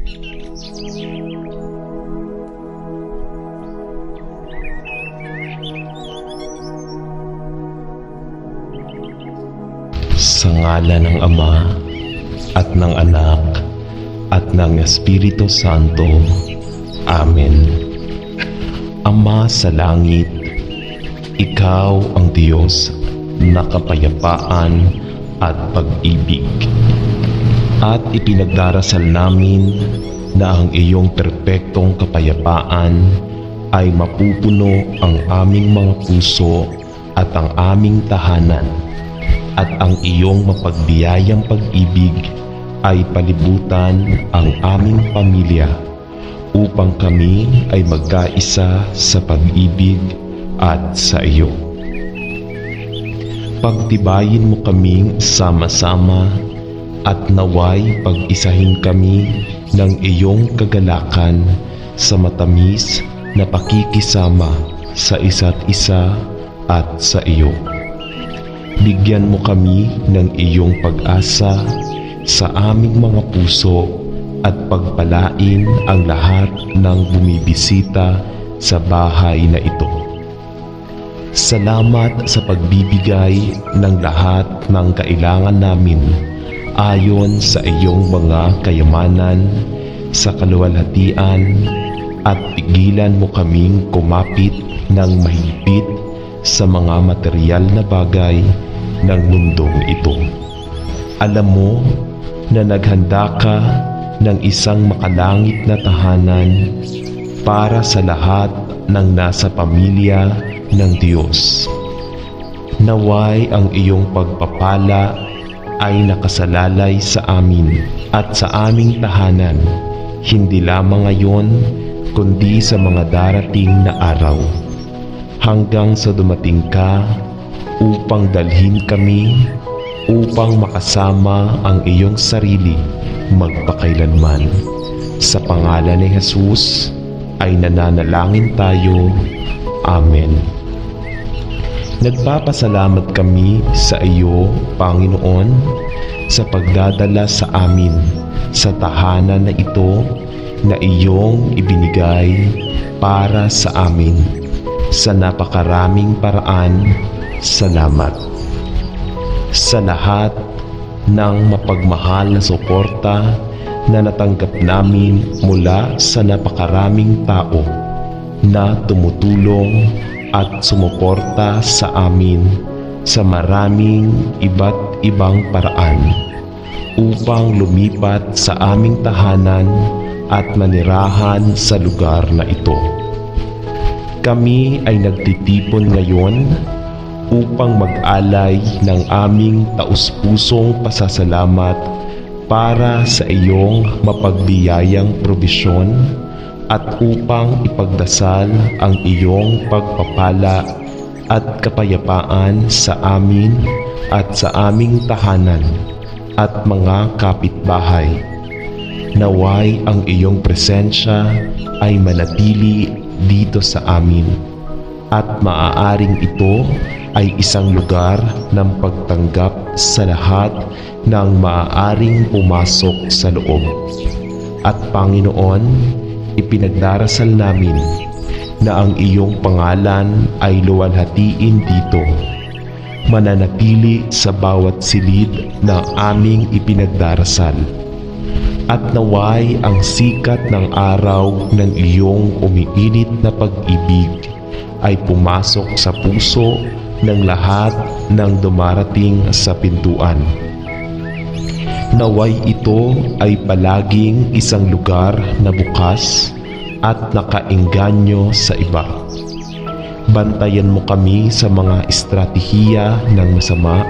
Sa ngalan ng Ama at ng Anak at ng Espiritu Santo. Amen. Ama sa langit, Ikaw ang Diyos na kapayapaan at pag-ibig. At ipinagdarasal namin na ang iyong perpektong kapayapaan ay mapupuno ang aming mga puso at ang aming tahanan, at ang iyong mapagbiyayang pag-ibig ay palibutan ang aming pamilya upang kami ay magkaisa sa pag-ibig at sa iyo. Pagtibayin mo kaming sama-sama at naway pag-isahin kami ng iyong kagalakan sa matamis na pakikisama sa isa't isa at sa iyo. Bigyan mo kami ng iyong pag-asa sa aming mga puso at pagpalain ang lahat ng bumibisita sa bahay na ito. Salamat sa pagbibigay ng lahat ng kailangan namin ayon sa iyong mga kayamanan sa kaluwalhatian, at pigilan mo kaming kumapit ng mahigpit sa mga material na bagay ng mundong ito. Alam mo na naghanda ka ng isang makalangit na tahanan para sa lahat ng nasa pamilya ng Diyos. Naway ang iyong pagpapala ay nakasalalay sa amin at sa aming tahanan, hindi lamang ngayon kundi sa mga darating na araw, hanggang sa dumating ka upang dalhin kami upang makasama ang iyong sarili magpakailanman. Sa pangalan ni Jesus ay nananalangin tayo. Amen. Nagpapasalamat kami sa iyo, Panginoon, sa pagdadala sa amin sa tahanan na ito na iyong ibinigay para sa amin. Sa napakaraming paraan, salamat. Sa lahat ng mapagmahal na suporta na natanggap namin mula sa napakaraming tao na tumutulong at sumuporta sa amin sa maraming iba't ibang paraan upang lumipat sa aming tahanan at manirahan sa lugar na ito. Kami ay nagtitipon ngayon upang mag-alay ng aming taus-pusong pasasalamat para sa iyong mapagbiyayang probisyon at upang ipagdasal ang iyong pagpapala at kapayapaan sa amin at sa aming tahanan at mga kapitbahay. Naway ang iyong presensya ay manatili dito sa amin, at maaaring ito ay isang lugar ng pagtanggap sa lahat ng maaaring pumasok sa loob. At Panginoon, ipinagdarasal namin na ang iyong pangalan ay luwalhatiin dito, mananatili sa bawat silid ng aming ipinagdarasal, at naway ang sikat ng araw ng iyong umiinit na pag-ibig ay pumasok sa puso ng lahat ng dumarating sa pintuan. Naway ito ay palaging isang lugar na bukas at nakaengganyo sa iba. Bantayan mo kami sa mga estratehiya ng masama,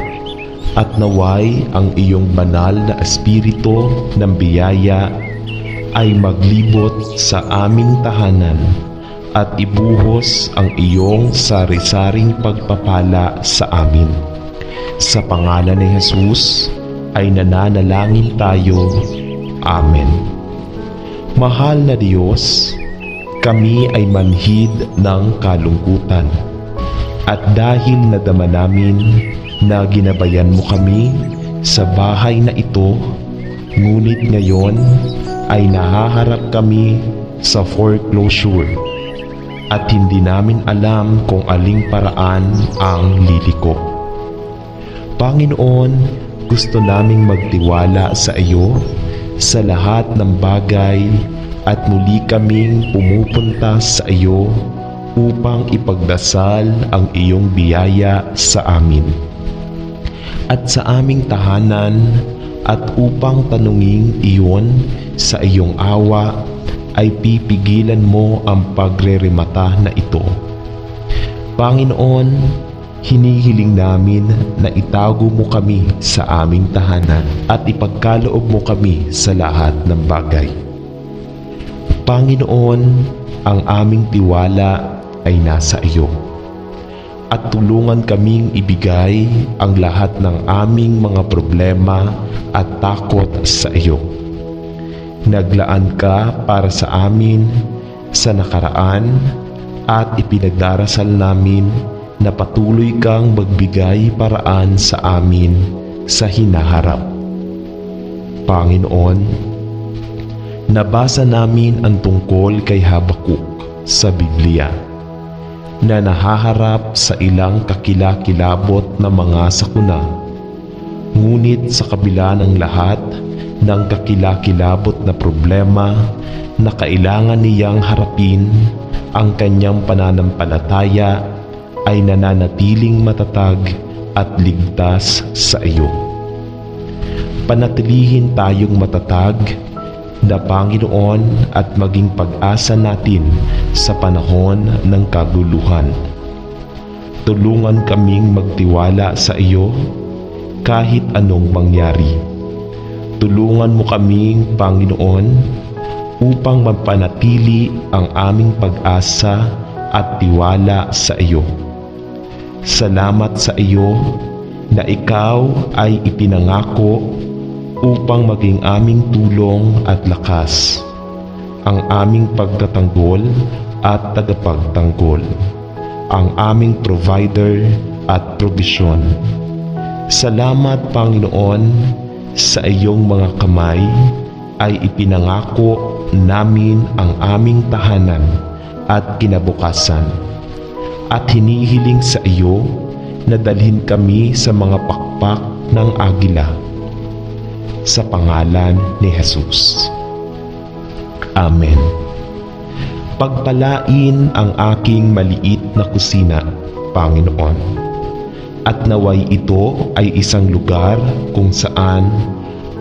at naway ang iyong banal na espiritu ng biyaya ay maglibot sa aming tahanan at ibuhos ang iyong sari-saring pagpapala sa amin. Sa pangalan ni Jesus ay nananalangin tayo. Amen. Mahal na Diyos, kami ay manhid ng kalungkutan, at dahil nadama namin na ginabayan mo kami sa bahay na ito, ngunit ngayon ay nahaharap kami sa foreclosure at hindi namin alam kung aling paraan ang liliko. Panginoon, gusto naming magtiwala sa iyo sa lahat ng bagay at muli kaming pumupunta sa iyo upang ipagdasal ang iyong biyaya sa amin at sa aming tahanan at upang tanungin iyon sa iyong awa ay pipigilan mo ang pagreремata na ito. Panginoon, hinihiling namin na itago mo kami sa aming tahanan at ipagkaloob mo kami sa lahat ng bagay. Panginoon, ang aming tiwala ay nasa iyo at tulungan kaming ibigay ang lahat ng aming mga problema at takot sa iyo. Naglaan ka para sa amin sa nakaraan at ipinagdarasal namin na patuloy kang magbigay paraan sa amin sa hinaharap. Panginoon, nabasa namin ang tungkol kay Habakuk sa Biblia na nahaharap sa ilang kakilakilabot na mga sakuna. Ngunit sa kabila ng lahat ng kakilakilabot na problema na kailangan niyang harapin, ang kanyang pananampalataya ay nananatiling matatag at ligtas sa iyo. Panatilihin tayong matatag na Panginoon at maging pag-asa natin sa panahon ng kaguluhan. Tulungan kaming magtiwala sa iyo kahit anong mangyari. Tulungan mo kaming, Panginoon, upang mapanatili ang aming pag-asa at tiwala sa iyo. Salamat sa iyo na ikaw ay ipinangako upang maging aming tulong at lakas, ang aming pagtatanggol at tagapagtanggol, ang aming provider at provision. Salamat, Panginoon, sa iyong mga kamay ay ipinangako namin ang aming tahanan at kinabukasan, at hinihiling sa iyo na dalhin kami sa mga pakpak ng agila. Sa pangalan ni Jesus. Amen. Pagpalain ang aking maliit na kusina, Panginoon, at naway ito ay isang lugar kung saan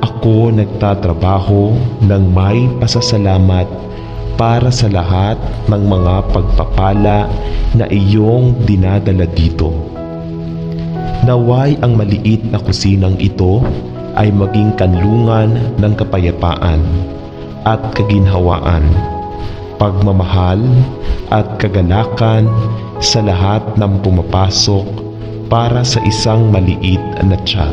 ako nagtatrabaho ng may pasasalamat para sa lahat ng mga pagpapala na iyong dinadala dito. Naway ang maliit na kusinang ito ay maging kanlungan ng kapayapaan at kaginhawaan, pagmamahal at kagalakan sa lahat ng pumapasok para sa isang maliit na tiyak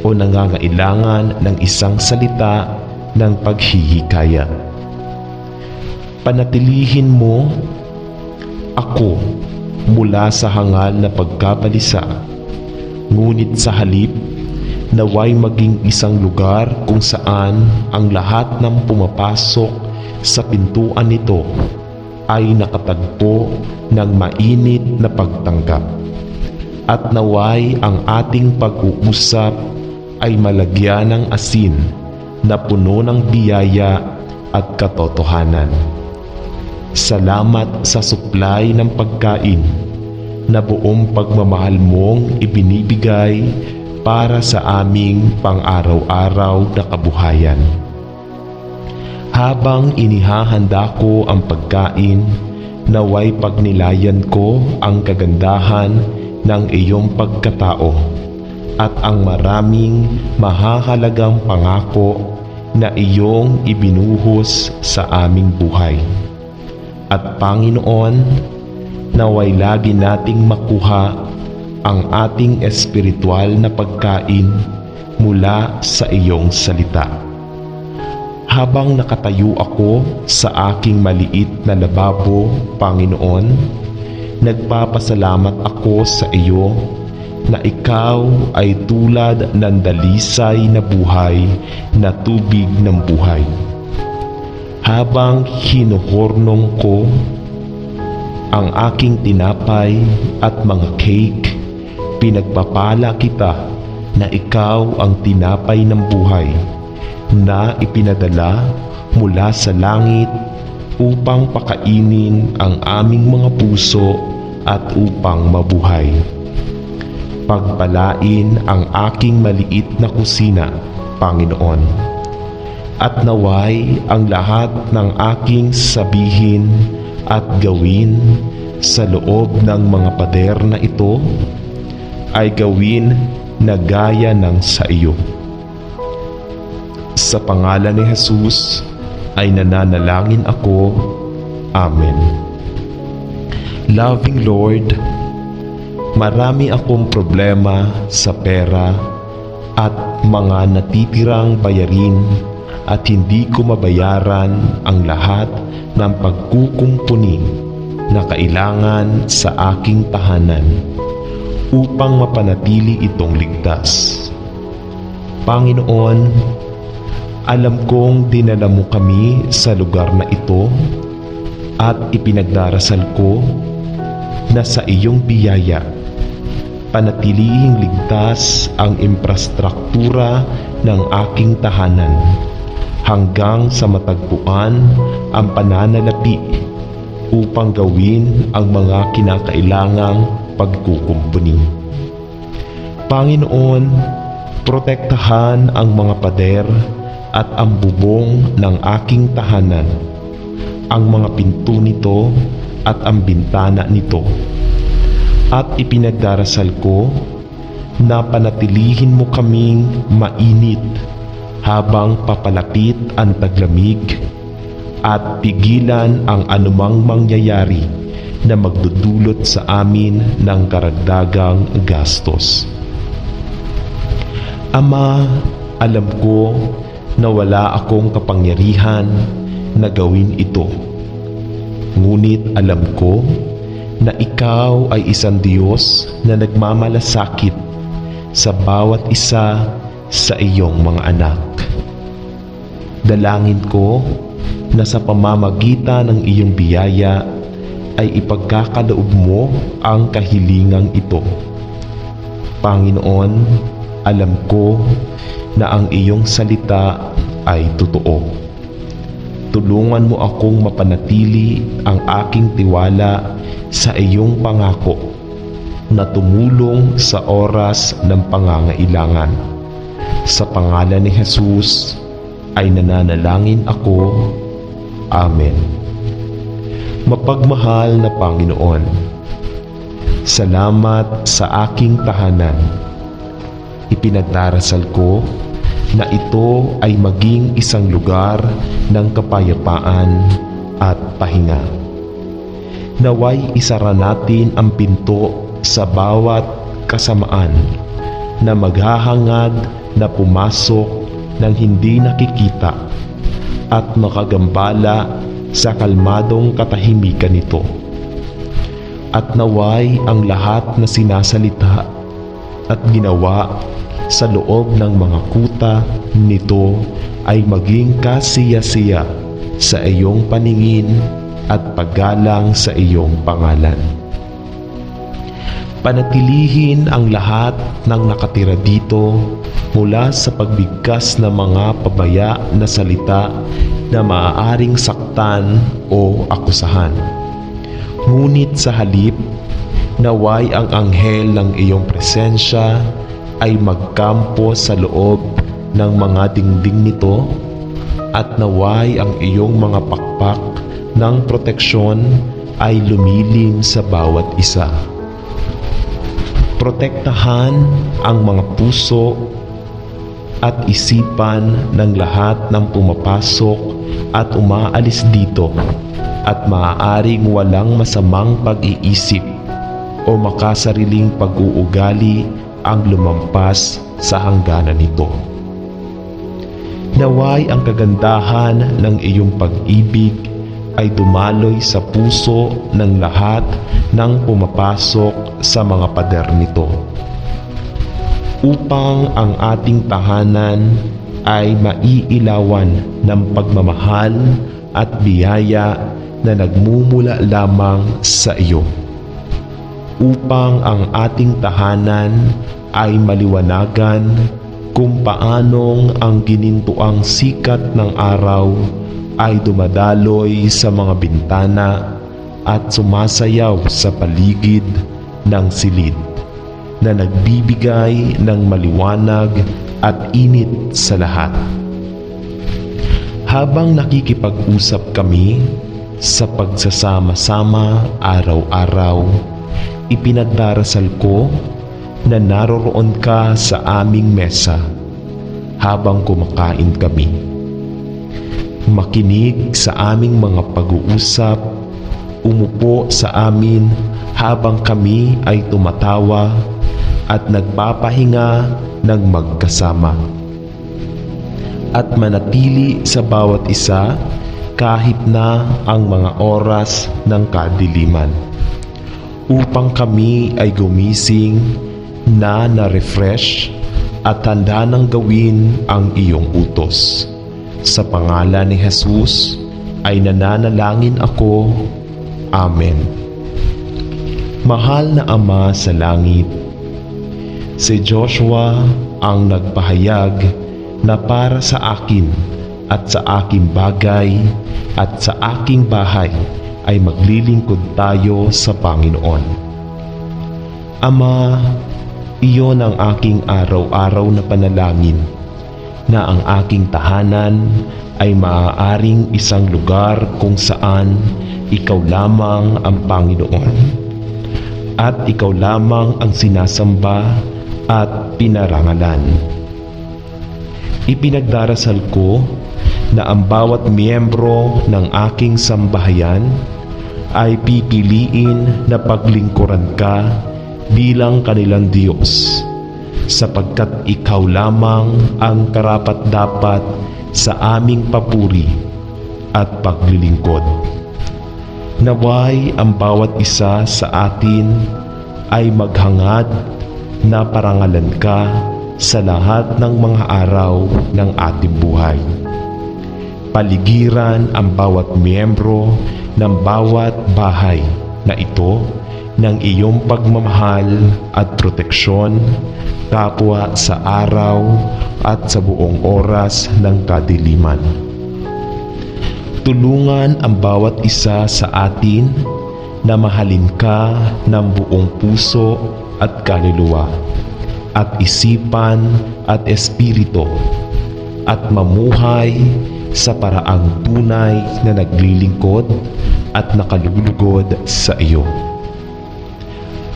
o nangangailangan ng isang salita ng paghihikaya. Panatilihin mo ako mula sa hangal na pagkabalisa, ngunit sa halip naway maging isang lugar kung saan ang lahat ng pumapasok sa pintuan nito ay nakatagpo ng mainit na pagtanggap. At naway ang ating pag-uusap ay malagyan ng asin na puno ng biyaya at katotohanan. Salamat sa suplay ng pagkain na buong pagmamahal mong ibinibigay para sa aming pang-araw-araw na kabuhayan. Habang inihahanda ko ang pagkain, naway pagnilayan ko ang kagandahan ng iyong pagkatao at ang maraming mahahalagang pangako na iyong ibinuhos sa aming buhay. At Panginoon, naway lagi nating makuha ang ating espiritual na pagkain mula sa iyong salita. Habang nakatayo ako sa aking maliit na lababo, Panginoon, nagpapasalamat ako sa iyo na ikaw ay tulad ng dalisay na buhay na tubig ng buhay. Habang hinuhornong ko ang aking tinapay at mga cake, pinagpapala kita na ikaw ang tinapay ng buhay na ipinadala mula sa langit upang pakainin ang aming mga puso at upang mabuhay. Pagpalain ang aking maliit na kusina, Panginoon, at naway ang lahat ng aking sabihin at gawin sa loob ng mga pader na ito ay gawin na gaya ng sa iyo. Sa pangalan ni Jesus ay nananalangin ako. Amen. Loving Lord, marami akong problema sa pera at mga natitirang bayarin at hindi ko mabayaran ang lahat ng pagkukumpuni na kailangan sa aking tahanan upang mapanatili itong ligtas. Panginoon, alam kong dinala mo kami sa lugar na ito at ipinagdarasal ko na sa iyong biyaya panatilihing ligtas ang infrastruktura ng aking tahanan hanggang sa matagpuan ang pananalapi upang gawin ang mga kinakailangang pagkukumpuni. Panginoon, protektahan ang mga pader at ang bubong ng aking tahanan, ang mga pinto nito at ang bintana nito. At ipinagdarasal ko na panatilihin mo kaming mainit habang papalapit ang taglamig at pigilan ang anumang mangyayari na magdudulot sa amin ng karagdagang gastos. Ama, alam ko na wala akong kapangyarihan na gawin ito. Ngunit alam ko na ikaw ay isang Diyos na nagmamalasakit sa bawat isa sa iyong mga anak. Dalangin ko na sa pamamagitan ng iyong biyaya ay ipagkakaloob mo ang kahilingang ito. Panginoon, alam ko na ang iyong salita ay totoo. Tulungan mo akong mapanatili ang aking tiwala sa iyong pangako na tumulong sa oras ng pangangailangan. Sa pangalan ni Jesus ay nananalangin ako. Amen. Mapagmahal na Panginoon, salamat sa aking tahanan. Ipinagdarasal ko na ito ay maging isang lugar ng kapayapaan at pahinga. Naway isara natin ang pinto sa bawat kasamaan na maghahangad na pumasok ng hindi nakikita at makagambala sa kalmadong katahimikan nito. At naway ang lahat na sinasalita at ginawa sa loob ng mga kuta nito ay maging kasiya-siya sa iyong paningin at paggalang sa iyong pangalan. Panatilihin ang lahat ng nakatira dito mula sa pagbigkas ng mga pabaya na salita na maaaring saktan o akusahan. Ngunit sa halip, naway ang anghel ng iyong presensya ay magkampo sa loob ng mga dingding nito at naway ang iyong mga pakpak ng proteksyon ay lumilim sa bawat isa. Protektahan ang mga puso at isipan ng lahat ng pumapasok at umaalis dito at maaaring walang masamang pag-iisip o makasariling pag-uugali ang lumampas sa hangganan nito. Naway ang kagandahan ng iyong pag-ibig ay dumaloy sa puso ng lahat ng pumapasok sa mga pader nito upang ang ating tahanan ay maiilawan ng pagmamahal at biyaya na nagmumula lamang sa iyo. Upang ang ating tahanan ay maliwanagan kung paanong ang ginintuang sikat ng araw ay dumadaloy sa mga bintana at sumasayaw sa paligid ng silid na nagbibigay ng maliwanag at init sa lahat. Habang nakikipag-usap kami sa pagsasama-sama araw-araw, ipinagdarasal ko na naroroon ka sa aming mesa habang kumakain kami. Makinig sa aming mga pag-uusap, umupo sa amin habang kami ay tumatawa at nagpapahinga ng magkasama. At manatili sa bawat isa kahit na ang mga oras ng kadiliman, upang kami ay gumising na na-refresh at handa nang gawin ang iyong utos. Sa pangalan ni Jesus ay nananalangin ako. Amen. Mahal na Ama sa langit, si Joshua ang nagpahayag na para sa akin at sa aking bagay at sa aking bahay ay maglilingkod tayo sa Panginoon. Ama, iyon ang aking araw-araw na panalangin, na ang aking tahanan ay maaaring isang lugar kung saan ikaw lamang ang Panginoon at ikaw lamang ang sinasamba at pinarangalan. Ipinagdarasal ko na ang bawat miyembro ng aking sambahayan ay pipiliin na paglingkuran ka bilang kanilang Diyos, sapagkat ikaw lamang ang karapat-dapat sa aming papuri at paglilingkod. Naway ang bawat isa sa atin ay maghangad na parangalan ka sa lahat ng mga araw ng ating buhay. Paligiran ang bawat miyembro ng bawat bahay na ito ng iyong pagmamahal at proteksyon kapwa sa araw at sa buong oras ng kadiliman. Tulungan ang bawat isa sa atin na mahalin ka ng buong puso at kaluluwa at isipan at espiritu, at mamuhay sa paraang tunay na naglilingkod at nakalulugod sa iyo.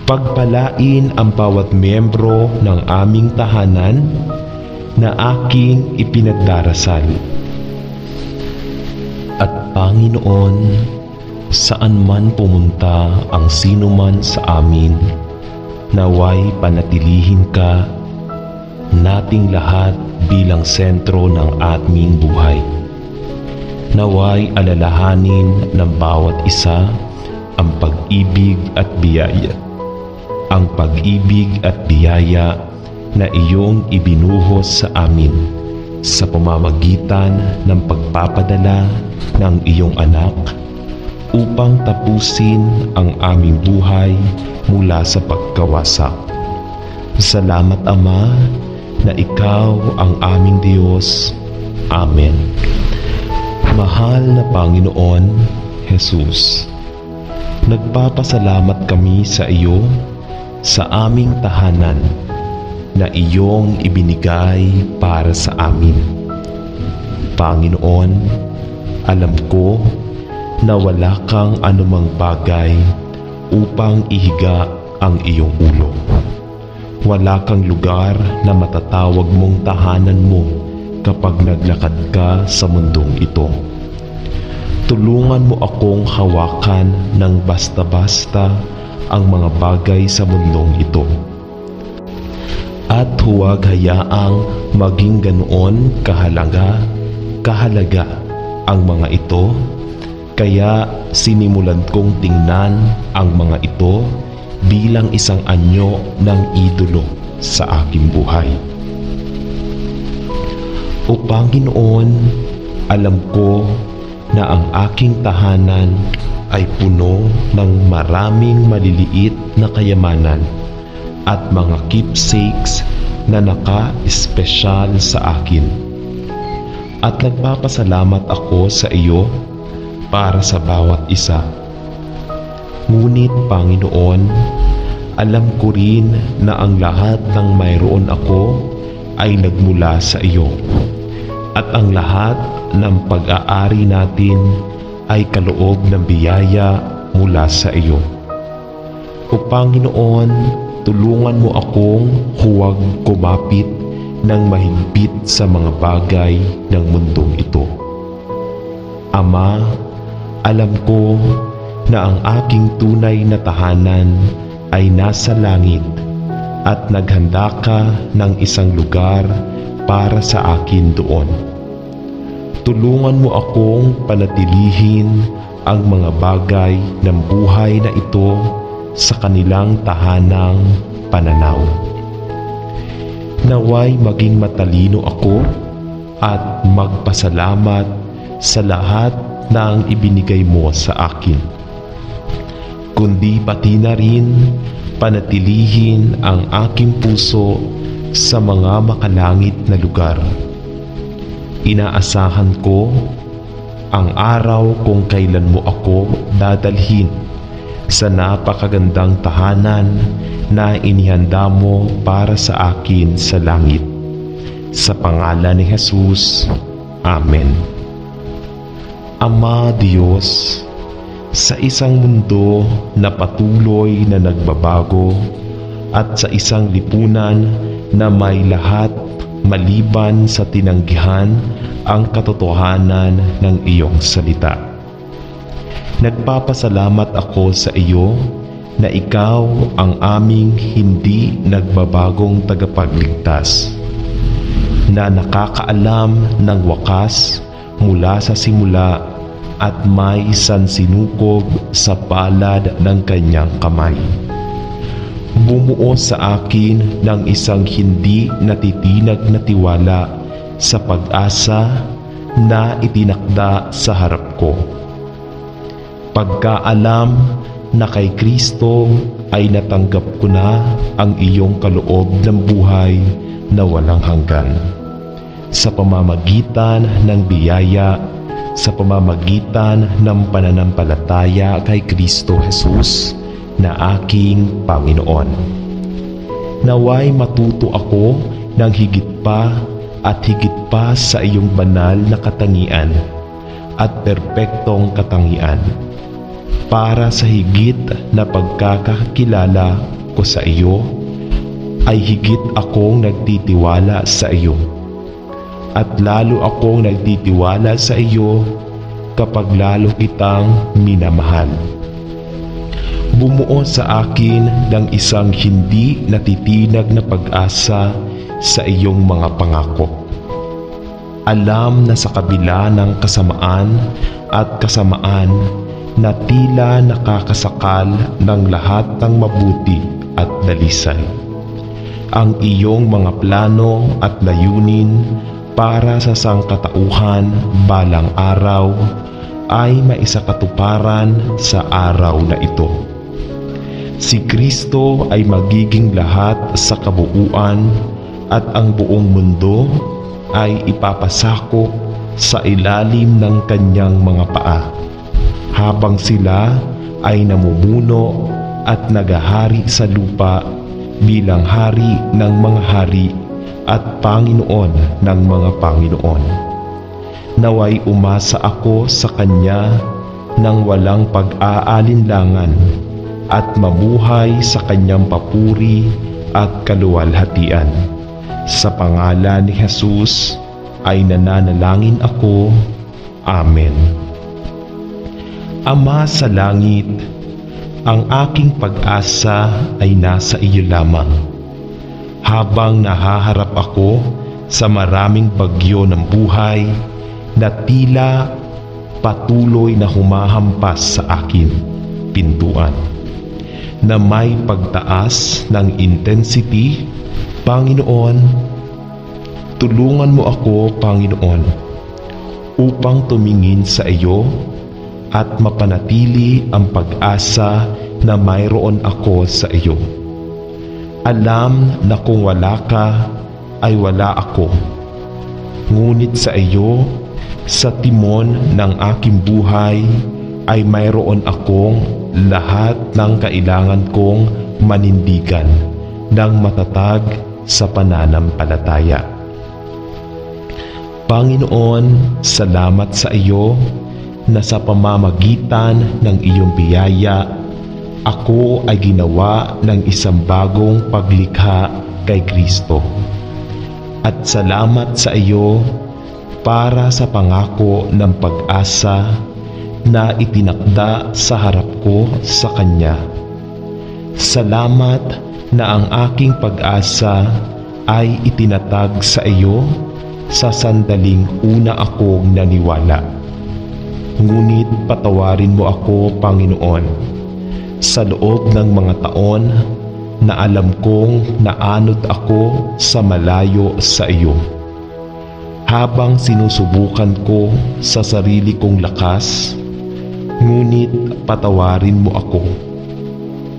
Pagpalain ang bawat miyembro ng aming tahanan na aking ipinagdarasal. At Panginoon, saan man pumunta ang sino man sa amin, naway panatilihin ka nating lahat bilang sentro ng aming buhay. Naway alalahanin ng bawat isa ang pag-ibig at biyaya. Ang pag-ibig at biyaya na iyong ibinuhos sa amin sa pamamagitan ng pagpapadala ng iyong anak upang tapusin ang aming buhay mula sa pagkawasak. Salamat, Ama, na ikaw ang aming Diyos. Amen. Mahal na Panginoon Jesus, nagpapasalamat kami sa iyo sa aming tahanan na iyong ibinigay para sa amin. Panginoon, alam ko na wala kang anumang bagay upang ihiga ang iyong ulo. Wala kang lugar na matatawag mong tahanan mo kapag naglakad ka sa mundong ito. Tulungan mo akong hawakan ng basta-basta ang mga bagay sa mundong ito. At huwag hayaang maging ganoon kahalaga ang mga ito, kaya sinimulan kong tingnan ang mga ito bilang isang anyo ng idolo sa aking buhay. O Panginoon, alam ko na ang aking tahanan ay puno ng maraming maliliit na kayamanan at mga keepsakes na naka-espesyal sa akin. At nagpapasalamat ako sa iyo para sa bawat isa. Ngunit Panginoon, alam ko rin na ang lahat ng mayroon ako ay nagmula sa iyo. At ang lahat ng pag-aari natin ay kaloob ng biyaya mula sa iyo. O Panginoon, tulungan mo akong huwag kumapit ng mahigpit sa mga bagay ng mundong ito. Ama, alam ko na ang aking tunay na tahanan ay nasa langit at naghanda ka ng isang lugar para sa akin doon. Tulungan mo akong panatilihin ang mga bagay ng buhay na ito sa kanilang tahanang pananaw. Naway maging matalino ako at magpasalamat sa lahat ng ibinigay mo sa akin, kundi pati na rin panatilihin ang aking puso sa mga makalangit na lugar. Inaasahan ko ang araw kung kailan mo ako dadalhin sa napakagandang tahanan na inihanda mo para sa akin sa langit. Sa pangalan ni Jesus, Amen. Ama Diyos, sa isang mundo na patuloy na nagbabago at sa isang lipunan na may lahat maliban sa tinanggihan ang katotohanan ng iyong salita. Nagpapasalamat ako sa iyo na ikaw ang aming hindi nagbabagong tagapagligtas, na nakakaalam ng wakas mula sa simula at may sansinukob sa palad ng kanyang kamay. Bumuo sa akin ng isang hindi natitinag na tiwala sa pag-asa na itinakda sa harap ko. Pagkaalam na kay Kristo ay natanggap ko na ang iyong kaloob ng buhay na walang hanggan. Sa pamamagitan ng biyaya, sa pamamagitan ng pananampalataya kay Kristo Jesus na aking Panginoon. Naway matuto ako ng higit pa at higit pa sa iyong banal na katangian at perpektong katangian, para sa higit na pagkakakilala ko sa iyo ay higit akong nagtitiwala sa iyo, at lalo akong nagtitiwala sa iyo kapag lalo kitang minamahal. Bumuo sa akin ng isang hindi natitinag na pag-asa sa iyong mga pangako. Alam na sa kabila ng kasamaan at kasamaan na tila nakakasakal ng lahat ng mabuti at dalisay, ang iyong mga plano at layunin para sa sangkatauhan balang araw ay maisakatuparan sa araw na ito. Si Kristo ay magiging lahat sa kabuuan at ang buong mundo ay ipapasakop sa ilalim ng kanyang mga paa, habang sila ay namumuno at nagahari sa lupa bilang hari ng mga hari at Panginoon ng mga Panginoon. Naway umasa ako sa Kanya nang walang pag-aalinlangan at mamuhay sa Kanyang papuri at kaluwalhatian. Sa pangalan ni Jesus ay nananalangin ako. Amen. Ama sa langit, ang aking pag-asa ay nasa iyo lamang. Habang nahaharap ako sa maraming bagyo ng buhay na tila patuloy na humahampas sa akin pintuan, na may pagtaas ng intensity Panginoon, tulungan mo ako, Panginoon, upang tumingin sa iyo at mapanatili ang pag-asa na mayroon ako sa iyo. Alam na kung wala ka ay wala ako. Ngunit sa iyo, sa timon ng aking buhay, ay mayroon akong lahat ng kailangan kong manindigan ng matatag sa pananampalataya. Panginoon, salamat sa iyo na sa pamamagitan ng iyong biyaya, ako ay ginawa ng isang bagong paglikha kay Kristo. At salamat sa iyo para sa pangako ng pag-asa na itinakda sa harap ko sa Kanya. Salamat na ang aking pag-asa ay itinatag sa iyo sa sandaling una akong naniwala. Ngunit patawarin mo ako, Panginoon, sa loob ng mga taon na alam kong naanod ako sa malayo sa iyo. Habang sinusubukan ko sa sarili kong lakas, ngunit patawarin mo ako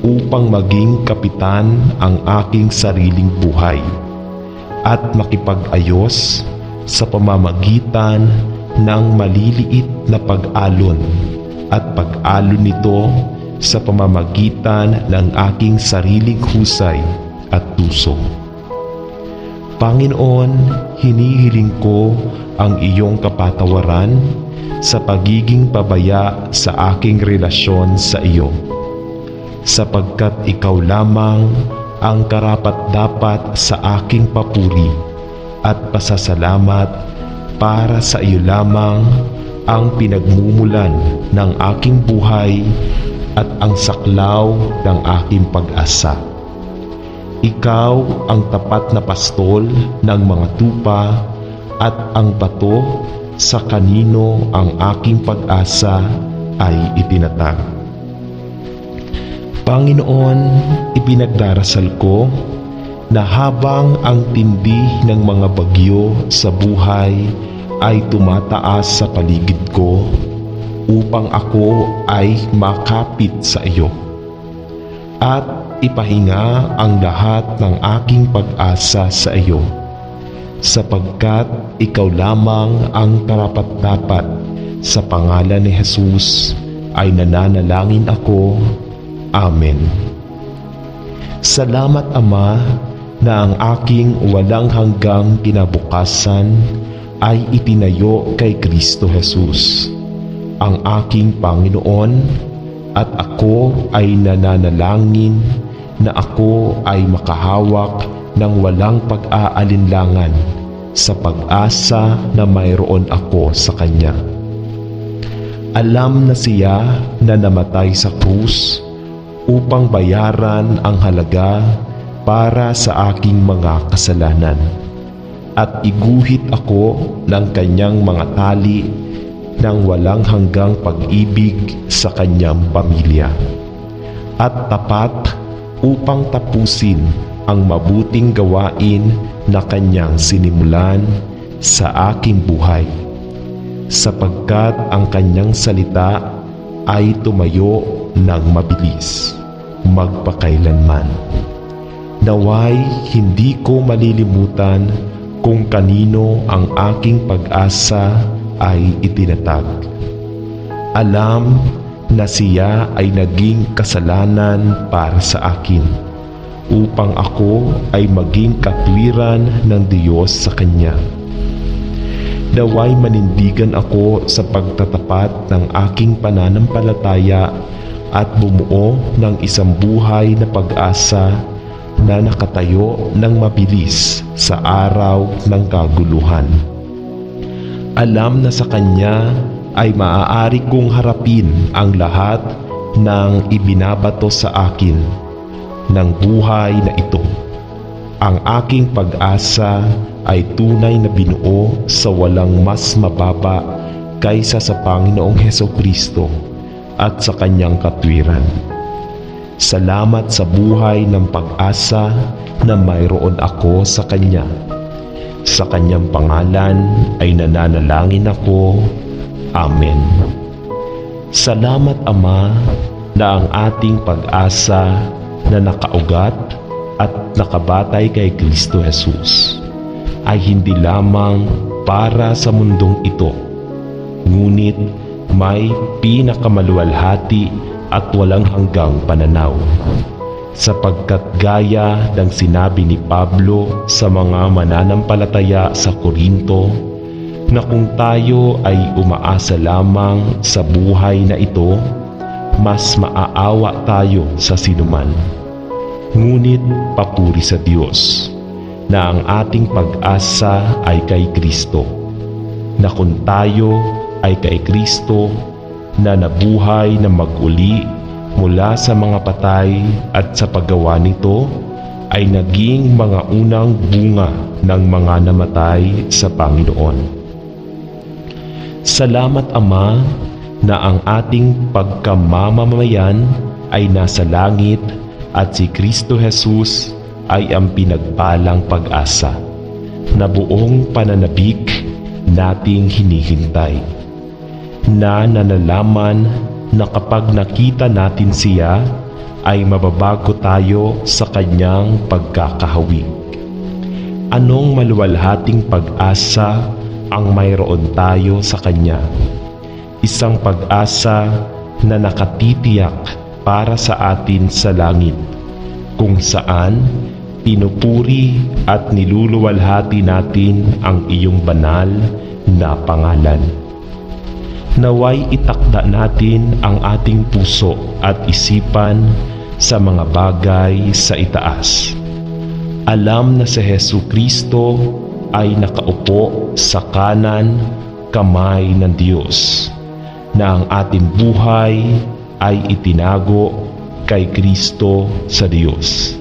upang maging kapitan ang aking sariling buhay at makipag-ayos sa pamamagitan ng maliliit na pag-alon at pag-alon nito sa pamamagitan ng aking sariling husay at puso. Panginoon, hinihiling ko ang iyong kapatawaran sa pagiging pabaya sa aking relasyon sa iyo, sapagkat ikaw lamang ang karapat-dapat sa aking papuri at pasasalamat, para sa iyo lamang ang pinagmumulan ng aking buhay at ang saklaw ng aking pag-asa. Ikaw ang tapat na pastol ng mga tupa at ang bato sa kanino ang aking pag-asa ay itinatag. Panginoon, ipinagdarasal ko na habang ang tindi ng mga bagyo sa buhay ay tumataas sa paligid ko, upang ako ay makapit sa iyo at ipahinga ang lahat ng aking pag-asa sa iyo, sapagkat ikaw lamang ang karapat-dapat. Sa pangalan ni Jesus ay nananalangin ako. Amen. Salamat, Ama, na ang aking walang hanggang kinabukasan ay itinayo kay Kristo Jesus, ang aking Panginoon, at ako ay nananalangin na ako ay makahawak ng walang pag-aalinlangan sa pag-asa na mayroon ako sa Kanya. Alam na siya na namatay sa krus upang bayaran ang halaga para sa aking mga kasalanan, at iguhit ako ng Kanyang mga tali ng walang hanggang pag-ibig sa Kanyang pamilya, at tapat upang tapusin ang mabuting gawain na Kanyang sinimulan sa aking buhay, sapagkat ang Kanyang salita ay tumayo ng mabilis magpakailanman. Naway hindi ko malilimutan kung kanino ang aking pag-asa ay itinatag. Alam na siya ay naging kasalanan para sa akin, upang ako ay maging katwiran ng Diyos sa Kanya. Naway manindigan ako sa pagtatapat ng aking pananampalataya at bumuo ng isang buhay na pag-asa na nakatayo ng mabilis sa araw ng kaguluhan. Alam na sa Kanya ay maaari kong harapin ang lahat ng ibinabato sa akin ng buhay na ito. Ang aking pag-asa ay tunay na binuo sa walang mas mababa kaysa sa Panginoong Hesukristo at sa Kanyang katwiran. Salamat sa buhay ng pag-asa na mayroon ako sa Kanya. Sa Kanyang pangalan ay nananalangin ako. Amen. Salamat Ama na ang ating pag-asa na nakaugat at nakabatay kay Kristo Jesus ay hindi lamang para sa mundong ito, ngunit may pinakamaluwalhati at walang hanggang pananaw. Sapagkat gaya ng sinabi ni Pablo sa mga mananampalataya sa Korinto, na kung tayo ay umaasa lamang sa buhay na ito, mas maaawa tayo sa sinuman. Ngunit papuri sa Diyos na ang ating pag-asa ay kay Kristo, na kung tayo ay kay Kristo na nabuhay na mag-uli mula sa mga patay at sa paggawa nito ay naging mga unang bunga ng mga namatay sa Panginoon. Salamat Ama na ang ating pagkamamamayan ay nasa langit at si Kristo Jesus ay ang pinagpalang pag-asa na buong pananabik nating hinihintay, na nalalaman na kapag nakita natin siya ay mababago tayo sa kanyang pagkakahawig. Anong maluwalhating pag-asa ang mayroon tayo sa kanya? Isang pag-asa na nakatitiyak para sa atin sa langit, kung saan pinupuri at niluluwalhati natin ang iyong banal na pangalan. Naway itakda natin ang ating puso at isipan sa mga bagay sa itaas. Alam na si Jesucristo ay nakaupo sa kanan kamay ng Diyos, na ang ating buhay ay itinago kay Kristo sa Diyos,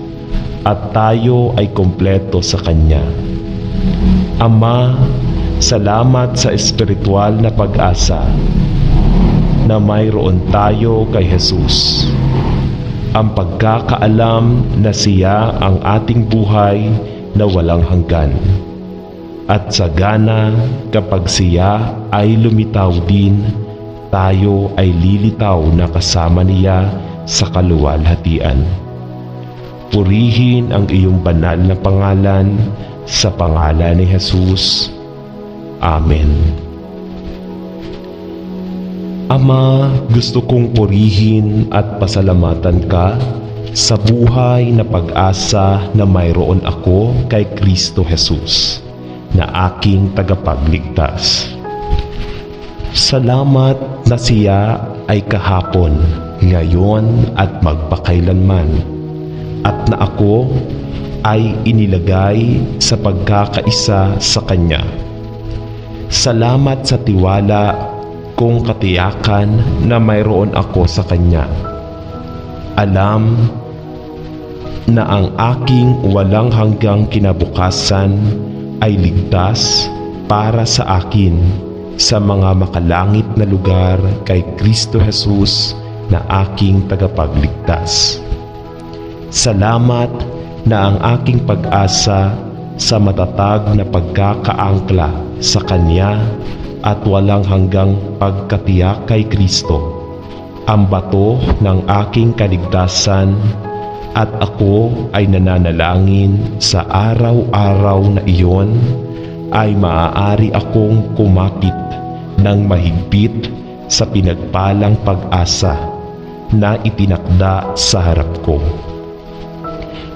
at tayo ay kompleto sa Kanya. Ama, salamat sa espiritual na pag-asa na mayroon tayo kay Jesus. Ang pagkakaalam na siya ang ating buhay na walang hanggan. At sagana kapag siya ay lumitaw din, tayo ay lilitaw na kasama niya sa kaluwalhatian. Purihin ang iyong banal na pangalan, sa pangalan ni Jesus. Amen. Ama, gusto kong purihin at pasalamatan ka sa buhay na pag-asa na mayroon ako kay Kristo Jesus, na aking tagapagligtas. Salamat na siya ay kahapon, ngayon at magpakailanman, at na ako ay inilagay sa pagkakaisa sa Kanya. Salamat sa tiwala kong katiyakan na mayroon ako sa Kanya. Alam na ang aking walang hanggang kinabukasan ay ligtas para sa akin sa mga makalangit na lugar kay Kristo Jesus na aking tagapagligtas. Salamat na ang aking pag-asa sa matatag na pagkakaangkla sa Kanya at walang hanggang pagkatiyak kay Kristo, ang bato ng aking kaligtasan, at ako ay nananalangin sa araw-araw na iyon ay maaari akong kumapit ng mahigpit sa pinagpalang pag-asa na itinakda sa harap ko.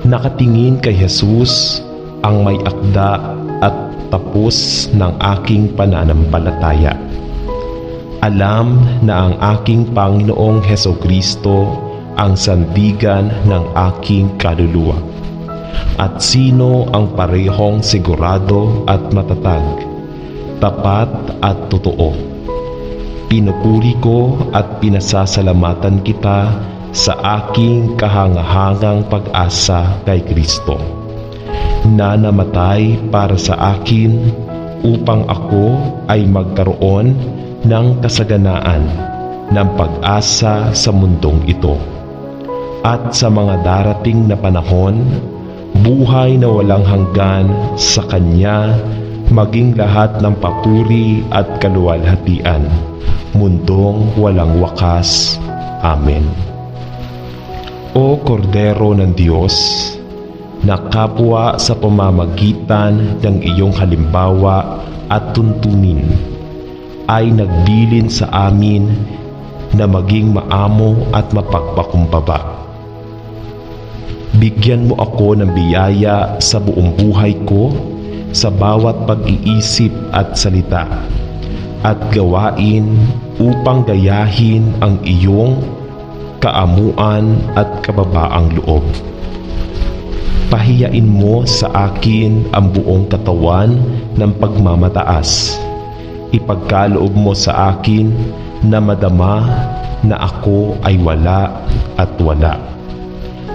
Nakatingin kay Jesus, ang may akda at tapos ng aking pananampalataya. Alam na ang aking Panginoong Hesukristo ang sandigan ng aking kaluluwa, at sino ang parehong sigurado at matatag, tapat at totoo. Pinupuri ko at pinasasalamatan kita sa aking kahangahangang pag-asa kay Kristo, na namatay para sa akin upang ako ay magkaroon ng kasaganaan ng pag-asa sa mundong ito. at sa mga darating na panahon, buhay na walang hanggan sa Kanya maging lahat ng papuri at kaluwalhatian, mundong walang wakas. Amen. O Kordero ng Diyos, na kapwa sa pamamagitan ng iyong halimbawa at tuntunin, ay nagbilin sa amin na maging maamo at mapagpakumbaba. Bigyan mo ako ng biyaya sa buong buhay ko, sa bawat pag-iisip at salita, at gawain upang gayahin ang iyong kaamuan at kababaang loob. Pahiyain mo sa akin ang buong katawan ng pagmamataas. Ipagkaloob mo sa akin na madama na ako ay wala at wala,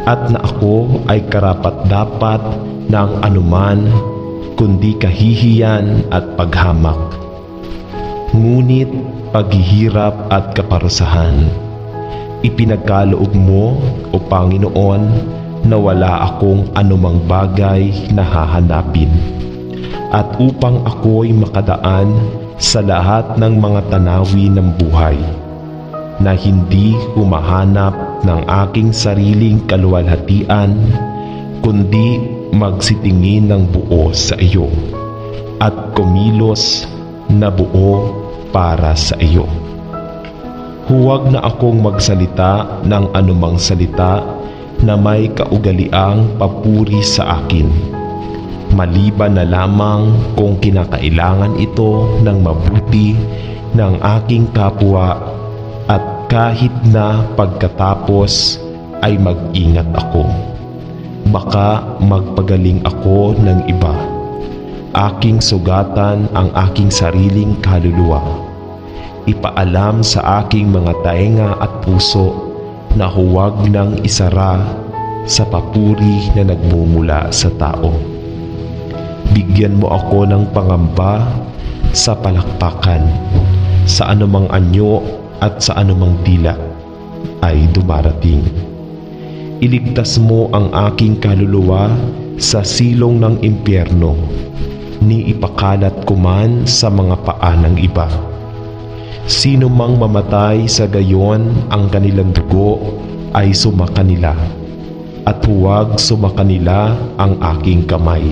at na ako ay karapat-dapat ng anuman kundi kahihiyan at paghamak. Ngunit paghihirap at kaparusahan, ipinagkaloob mo, O Panginoon, na wala akong anumang bagay na hahanapin, at upang ako'y makadaan sa lahat ng mga tanawin ng buhay, na hindi humahanap ng aking sariling kaluwalhatian, kundi magsitingin ng buo sa iyo, at kumilos na buo para sa iyo. Huwag na akong magsalita ng anumang salita na may kaugaliang papuri sa akin, maliban na lamang kung kinakailangan ito ng mabuti ng aking kapwa, at kahit na pagkatapos ay mag-ingat ako. Baka magpagaling ako ng iba. Aking sugatan ang aking sariling kaluluwa. Ipaalam sa aking mga tainga at puso na huwag nang isara sa papuri na nagmumula sa tao. Bigyan mo ako ng pangamba sa palakpakan, sa anumang anyo at sa anumang dila ay dumarating. Iligtas mo ang aking kaluluwa sa silong ng impyerno, ni ipakalat ko man sa mga paa ng iba. Sino mang mamatay sa gayon, ang kanilang dugo ay sumakanila, at huwag sumakanila ang aking kamay.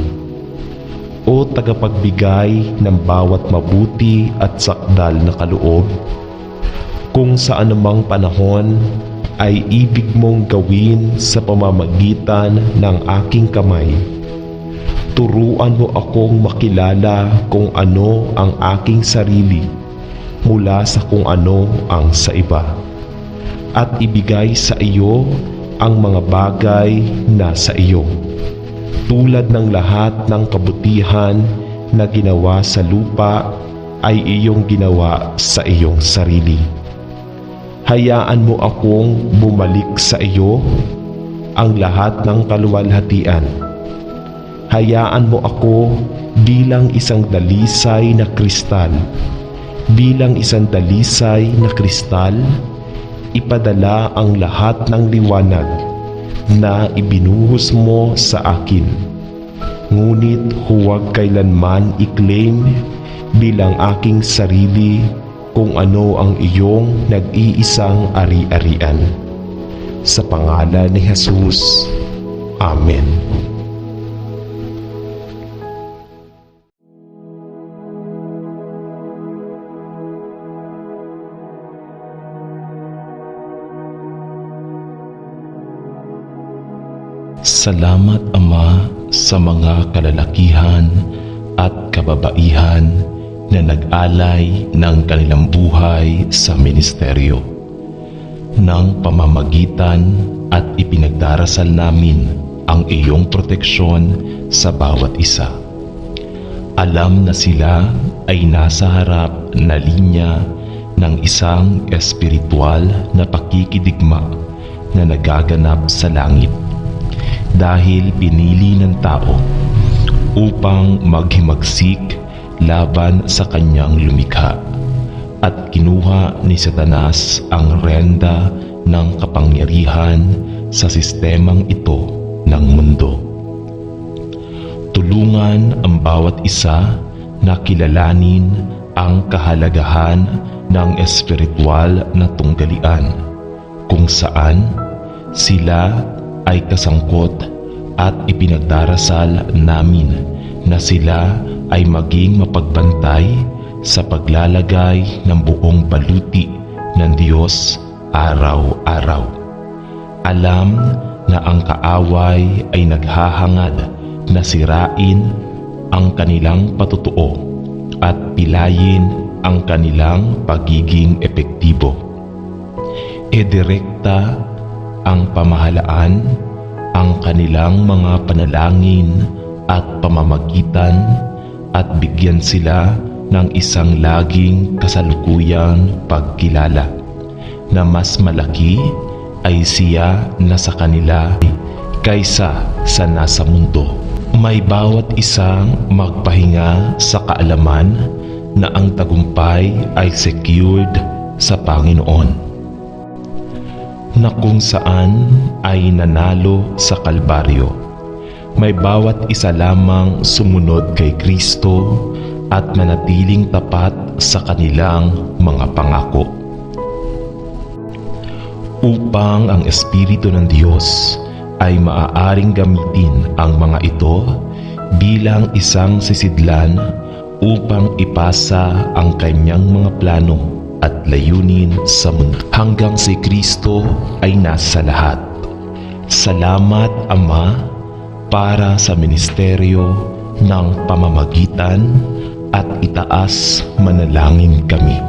O tagapagbigay ng bawat mabuti at sakdal na kaloob, kung sa anumang panahon ay ibig mong gawin sa pamamagitan ng aking kamay, turuan mo akong makilala kung ano ang aking sarili mula sa kung ano ang sa iba, at ibigay sa iyo ang mga bagay na sa iyo, tulad ng lahat ng kabutihan na ginawa sa lupa ay iyong ginawa sa iyong sarili. Hayaan mo akong bumalik sa iyo ang lahat ng kaluwalhatian. Hayaan mo ako bilang isang dalisay na kristal. Bilang isang dalisay na kristal, ipadala ang lahat ng liwanag na ibinuhos mo sa akin. Ngunit huwag kailanman i-claim bilang aking sarili kung ano ang iyong nag-iisang ari-arian. Sa pangalan ni Jesus. Amen. Salamat, Ama, sa mga kalalakihan at kababaihan na nag-alay ng kanilang buhay sa ministeryo. Nang pamamagitan at ipinagdarasal namin ang iyong proteksyon sa bawat isa. Alam na sila ay nasa harap na linya ng isang espiritual na pakikidigma na nagaganap sa langit, dahil pinili ng tao upang maghimagsik laban sa kanyang lumikha, at kinuha ni Satanas ang renda ng kapangyarihan sa sistemang ito ng mundo. Tulungan ang bawat isa na kilalanin ang kahalagahan ng espiritual na tunggalian kung saan sila ay kasangkot at ipinagdarasal namin na sila ay maging mapagbantay sa paglalagay ng buong baluti ng Diyos araw-araw. Alam na ang kaaway ay naghahangad na sirain ang kanilang patutuo at pilayin ang kanilang pagiging epektibo. Direkta ang pamahalaan, ang kanilang mga panalangin at pamamagitan at bigyan sila ng isang laging kasalukuyang pagkilala na mas malaki ay siya na sa kanila kaysa sa nasa mundo. May bawat isang magpahinga sa kaalaman na ang tagumpay ay secured sa Panginoon, na kung saan ay nanalo sa Kalbaryo. May bawat isa lamang sumunod kay Kristo at manatiling tapat sa kanilang mga pangako. Upang ang Espiritu ng Diyos ay maaaring gamitin ang mga ito bilang isang sisidlan upang ipasa ang kanyang mga plano at layunin sa mundo hanggang si Kristo ay nasa lahat. Salamat, Ama, para sa ministeryo ng pamamagitan at itaas manalangin kami.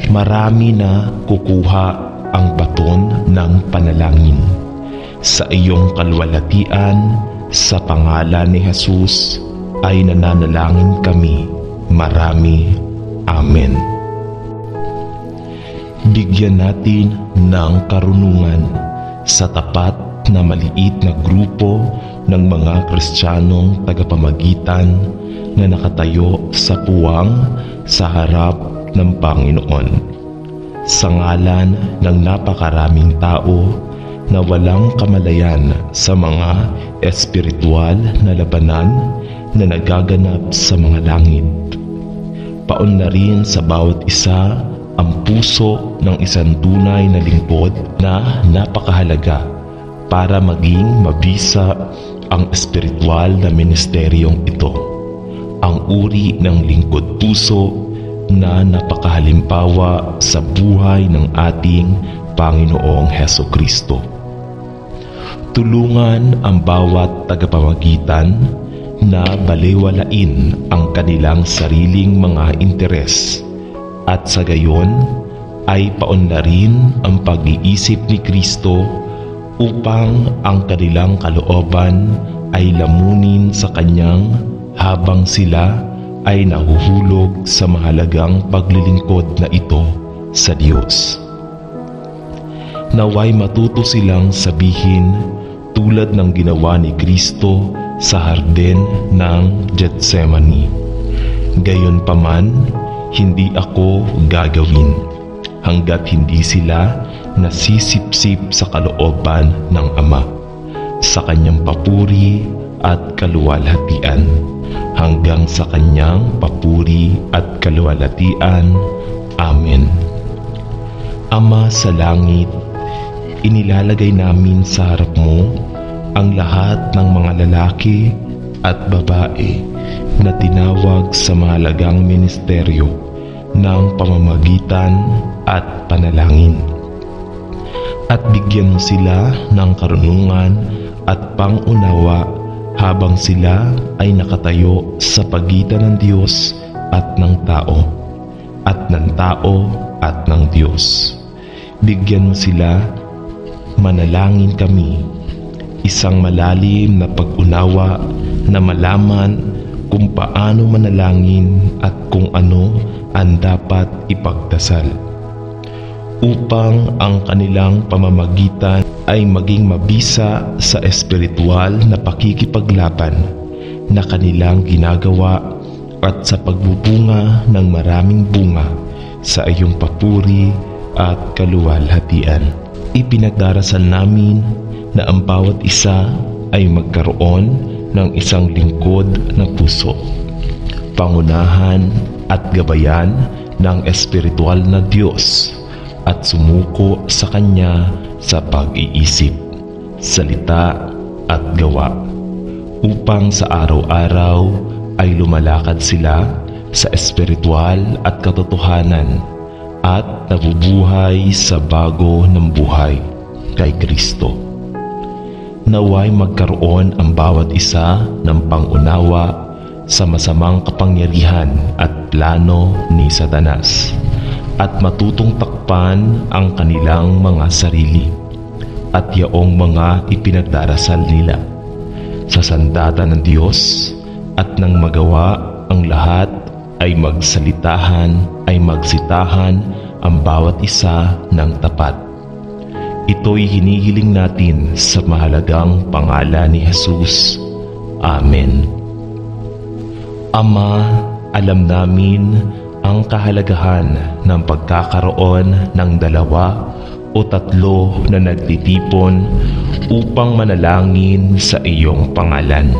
Marami na kukuha ang baton ng panalangin. Sa iyong kalwalhatian, sa pangalan ni Jesus, ay nananalangin kami. Marami. Amen. Bigyan natin ng karunungan sa tapat na maliit na grupo ng mga Kristiyanong tagapamagitan na nakatayo sa puwang sa harap ng Panginoon. Sa ngalan ng napakaraming tao na walang kamalayan sa mga espiritual na labanan na nagaganap sa mga langit. Paunlarin sa bawat isa ang puso ng isang tunay na lingkod na napakahalaga para maging mabisa ang espiritual na ministeryong ito. Ang uri ng lingkod puso na napakahalimbawa sa buhay ng ating Panginoong Hesukristo. Tulungan ang bawat tagapamagitan na balewalain ang kanilang sariling mga interes at sa gayon ay paunlarin ang pag-iisip ni Kristo upang ang kanilang kalooban ay lamunin sa Kanyang habang sila ay nahuhulog sa mahalagang paglilingkod na ito sa Diyos. Naway matuto silang sabihin tulad ng ginawa ni Kristo sa hardin ng Getsemani, "Gayunpaman, hindi ako gagawin," hanggat hindi sila nasisipsip sa kalooban ng Ama, sa Kanyang papuri at kaluwalhatian, hanggang sa Kanyang papuri at kaluwalhatian. Amen. Ama sa langit, inilalagay namin sa harap mo ang lahat ng mga lalaki at babae na tinawag sa mahalagang ministeryo ng pamamagitan at panalangin. At bigyan mo sila ng karunungan at pangunawa habang sila ay nakatayo sa pagitan ng Diyos at ng tao, at ng tao at ng Diyos. Bigyan mo sila. Manalangin kami, isang malalim na pag-unawa na malaman kung paano manalangin at kung ano ang dapat ipagdasal, upang ang kanilang pamamagitan ay maging mabisa sa espiritual na pakikipaglaban na kanilang ginagawa at sa pagbubunga ng maraming bunga sa iyong papuri at kaluwalhatian. Ipinagdarasal namin na ang bawat isa ay magkaroon ng isang lingkod na puso, pangunahan at gabayan ng espiritual na Diyos at sumuko sa Kanya sa pag-iisip, salita at gawa, upang sa araw-araw ay lumalakad sila sa espiritual at katotohanan at nabubuhay sa bago ng buhay kay Kristo. Naway magkaroon ang bawat isa ng pangunawa sa masamang kapangyarihan at plano ni Satanas at matutong takpan ang kanilang mga sarili at yaong mga ipinagdarasal nila sa sandata ng Diyos, at nang magawa ang lahat ay magsitahan ang bawat isa ng tapat. Ito'y hinihiling natin sa mahalagang pangalan ni Jesus. Amen. Ama, alam namin ang kahalagahan ng pagkakaroon ng 2 o 3 na nagtitipon upang manalangin sa iyong pangalan.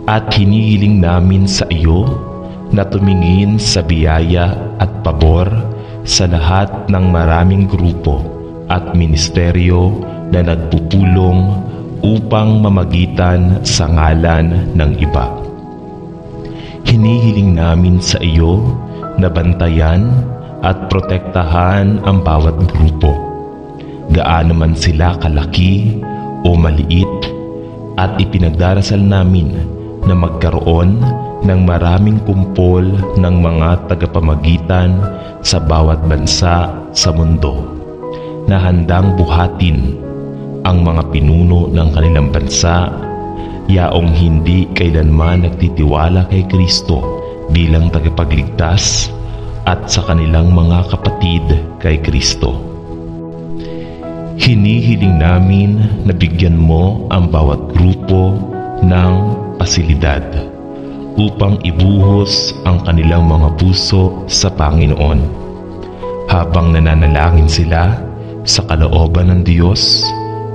At hinihiling namin sa iyo na tumingin sa biyaya at pabor sa lahat ng maraming grupo at ministeryo na nagpupulong upang mamagitan sa ngalan ng iba. Hinihiling namin sa iyo na bantayan at protektahan ang bawat grupo, gaano man sila kalaki o maliit, at ipinagdarasal namin na magkaroon ng maraming kumpol ng mga tagapamagitan sa bawat bansa sa mundo na handang buhatin ang mga pinuno ng kanilang bansa, yaong hindi kailanman nagtitiwala kay Kristo bilang tagapagligtas at sa kanilang mga kapatid kay Kristo. Hinihiling namin na bigyan mo ang bawat grupo ng pasilidad upang ibuhos ang kanilang mga puso sa Panginoon habang nananalangin sila sa kalooban ng Diyos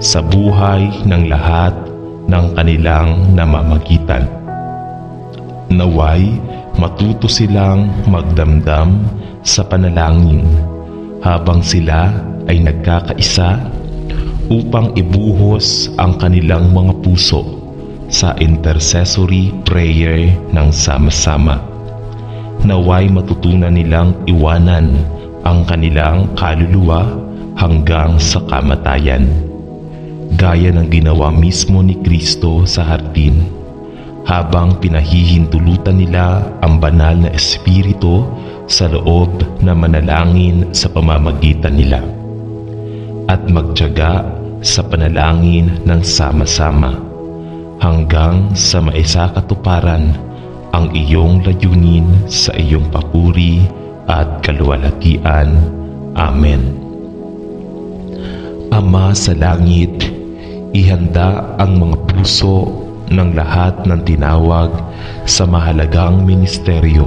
sa buhay ng lahat ng kanilang namamagitan. Naway matuto silang magdamdam sa panalangin habang sila ay nagkakaisa upang ibuhos ang kanilang mga puso sa intercessory prayer ng sama-sama. Naway matutunan nilang iwanan ang kanilang kaluluwa hanggang sa kamatayan, gaya ng ginawa mismo ni Kristo sa hardin, habang pinahihintulutan nila ang banal na espiritu sa loob na manalangin sa pamamagitan nila, at magtiyaga sa panalangin ng sama-sama hanggang sa maisakatuparan ang iyong layunin sa iyong papuri at kaluwalhatian. Amen. Ama sa langit, ihanda ang mga puso ng lahat ng tinawag sa mahalagang ministeryo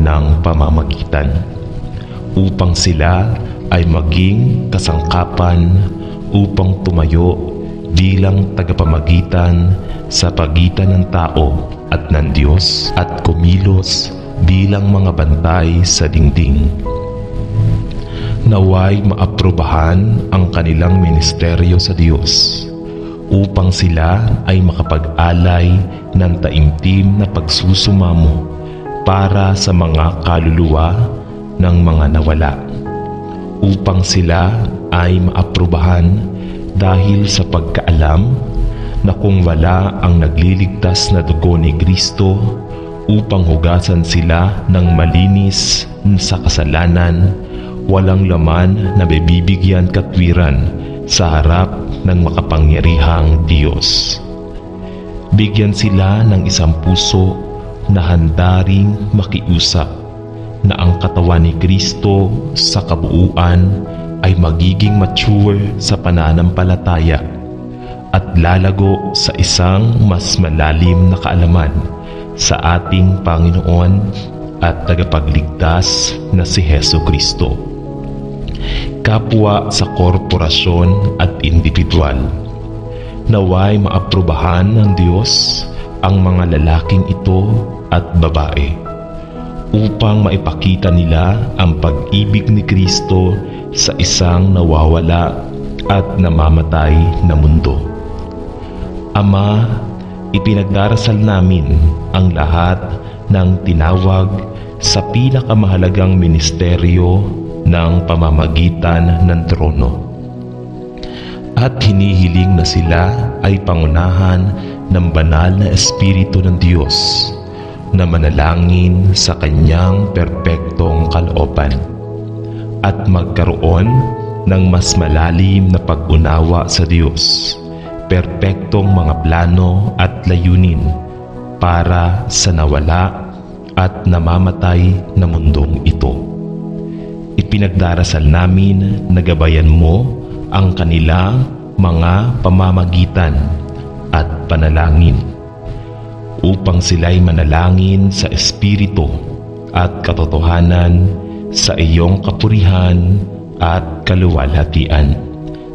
ng pamamagitan upang sila ay maging kasangkapan upang tumayo bilang tagapamagitan sa pagitan ng tao at ng Diyos at kumilos bilang mga bantay sa dingding. Naway maaprubahan ang kanilang ministeryo sa Diyos upang sila ay makapag-alay ng taimtim na pagsusumamo para sa mga kaluluwa ng mga nawala, upang sila ay maaprubahan dahil sa pagkaalam na kung wala ang nagliligtas na dugo ni Kristo upang hugasan sila ng malinis sa kasalanan, walang laman na bibigyan katwiran sa harap ng makapangyarihang Diyos. Bigyan sila ng isang puso na handa ring makiusap na ang katawan ni Kristo sa kabuuan ay magiging mature sa pananampalataya at lalago sa isang mas malalim na kaalaman sa ating Panginoon at tagapagligtas na si Hesu Kristo. kapwa sa korporasyon at individual. Naway maaprubahan ng Diyos ang mga lalaking ito at babae upang maipakita nila ang pag-ibig ni Kristo sa isang nawawala at namamatay na mundo. Ama, ipinagdarasal namin ang lahat ng tinawag sa pinakamahalagang ministeryo ng pamamagitan ng trono. At hinihiling na sila ay pangunahan ng banal na Espiritu ng Diyos na manalangin sa kanyang perpektong kalooban at magkaroon ng mas malalim na pag-unawa sa Diyos, perpektong mga plano at layunin para sa nawala at namamatay na mundong ito. Ipinagdarasal namin na gabayan mo ang kanilang mga pamamagitan at panalangin upang sila'y manalangin sa Espiritu at katotohanan sa iyong kapurihan at kaluwalhatian.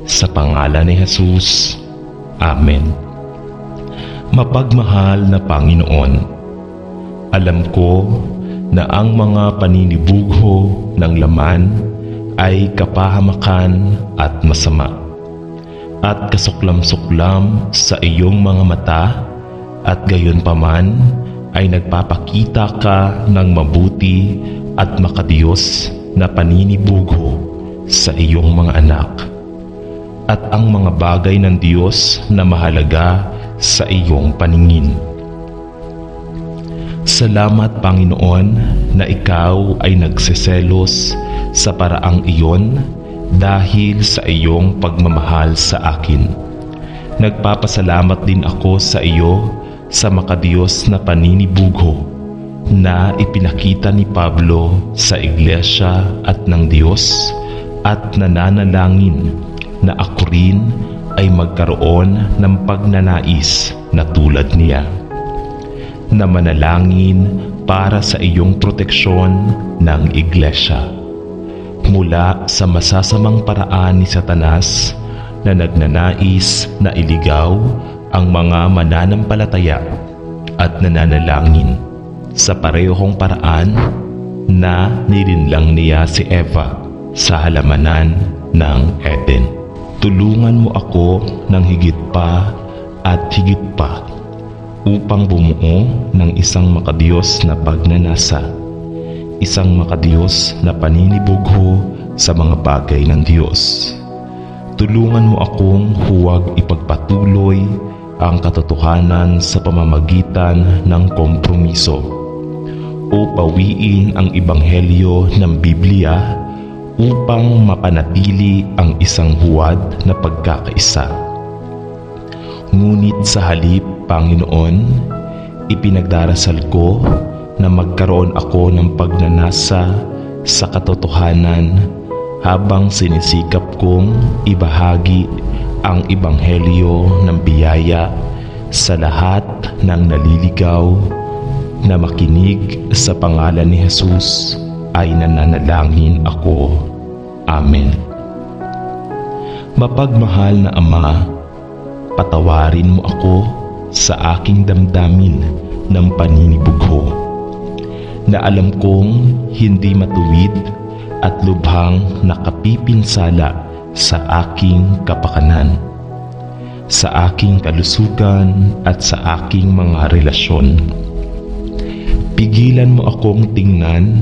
Sa pangalan ni Jesus. Amen. Mapagmahal na Panginoon, alam ko na ang mga paninibugho ng laman ay kapahamakan at masama, at kasuklam-suklam sa iyong mga mata, at gayon paman ay nagpapakita ka ng mabuti at makadiyos na paninibugho sa iyong mga anak, at ang mga bagay ng Diyos na mahalaga sa iyong paningin. Salamat, Panginoon, na ikaw ay nagseselos sa paraang iyon dahil sa iyong pagmamahal sa akin. Nagpapasalamat din ako sa iyo sa makadiyos na paninibugho na ipinakita ni Pablo sa iglesia at ng Diyos, at nananalangin na ako rin ay magkaroon ng pagnanais na tulad niya, na manalangin para sa iyong proteksyon ng iglesia mula sa masasamang paraan ni Satanas na nagnanais na iligaw ang mga mananampalataya, at nananalangin sa parehong paraan na nilinlang niya si Eva sa halamanan ng Eden. Tulungan mo ako ng higit pa at higit pa upang bumuo ng isang makadiyos na pagnanasa, isang makadiyos na paninibugho sa mga bagay ng Diyos. Tulungan mo akong huwag ipagpatuloy ang katotohanan sa pamamagitan ng kompromiso, o pawiin ang ebanghelyo ng Biblia upang mapanatili ang isang huwad na pagkakaisa. Ngunit sa halip, Panginoon, ipinagdarasal ko na magkaroon ako ng pagnanasa sa katotohanan habang sinisikap kong ibahagi ang ebanghelyo ng biyaya sa lahat ng naliligaw na makinig sa pangalan ni Jesus, ay nananalangin ako. Amen. Mapagmahal na Ama, patawarin mo ako sa aking damdamin ng paninibugho, na alam kong hindi matuwid at lubhang nakapipinsala sa aking kapakanan, sa aking kalusugan at sa aking mga relasyon. Pigilan mo akong tingnan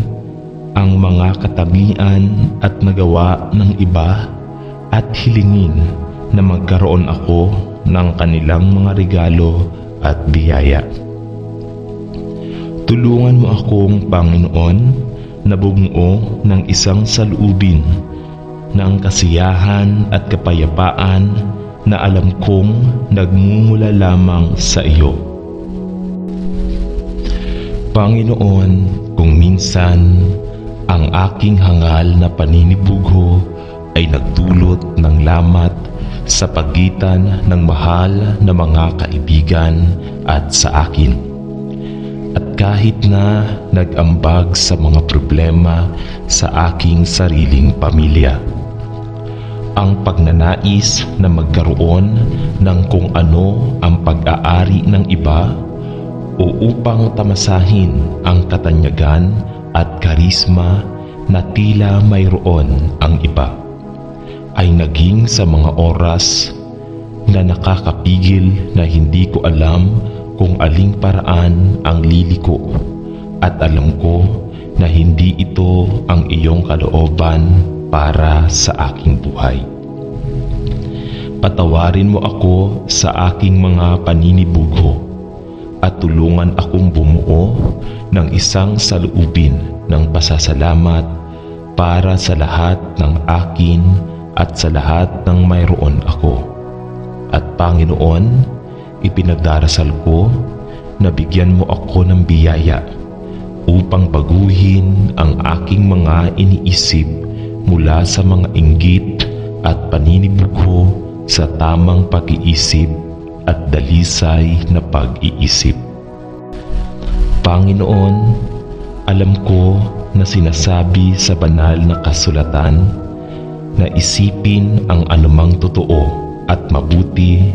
ang mga katabian at nagawa ng iba, at hilingin na magkaroon ako ng kanilang mga regalo at biyaya. Tulungan mo akong, Panginoon, na bumuo ng isang saloobin ng kasiyahan at kapayapaan na alam kong nagmumula lamang sa iyo. Panginoon, kung minsan ang aking hangal na paninibugho ay nagdulot ng lamat sa pagitan ng mahal na mga kaibigan at sa akin, at kahit na nag-ambag sa mga problema sa aking sariling pamilya, ang pagnanais na magkaroon ng kung ano ang pag-aari ng iba o upang tamasahin ang katanyagan at karisma na tila mayroon ang iba, ay naging sa mga oras na nakakapigil na hindi ko alam kung aling paraan ang liliko, at alam ko na hindi ito ang iyong kalooban para sa aking buhay. Patawarin mo ako sa aking mga paninibugho at tulungan akong bumuo ng isang saloobin ng pasasalamat para sa lahat ng akin at sa lahat ng mayroon ako. At Panginoon, ipinagdarasal ko na bigyan mo ako ng biyaya upang baguhin ang aking mga iniisip mula sa mga inggit at paninibugho sa tamang pag-iisip at dalisay na pag-iisip. Panginoon, alam ko na sinasabi sa banal na kasulatan na isipin ang anumang totoo at mabuti,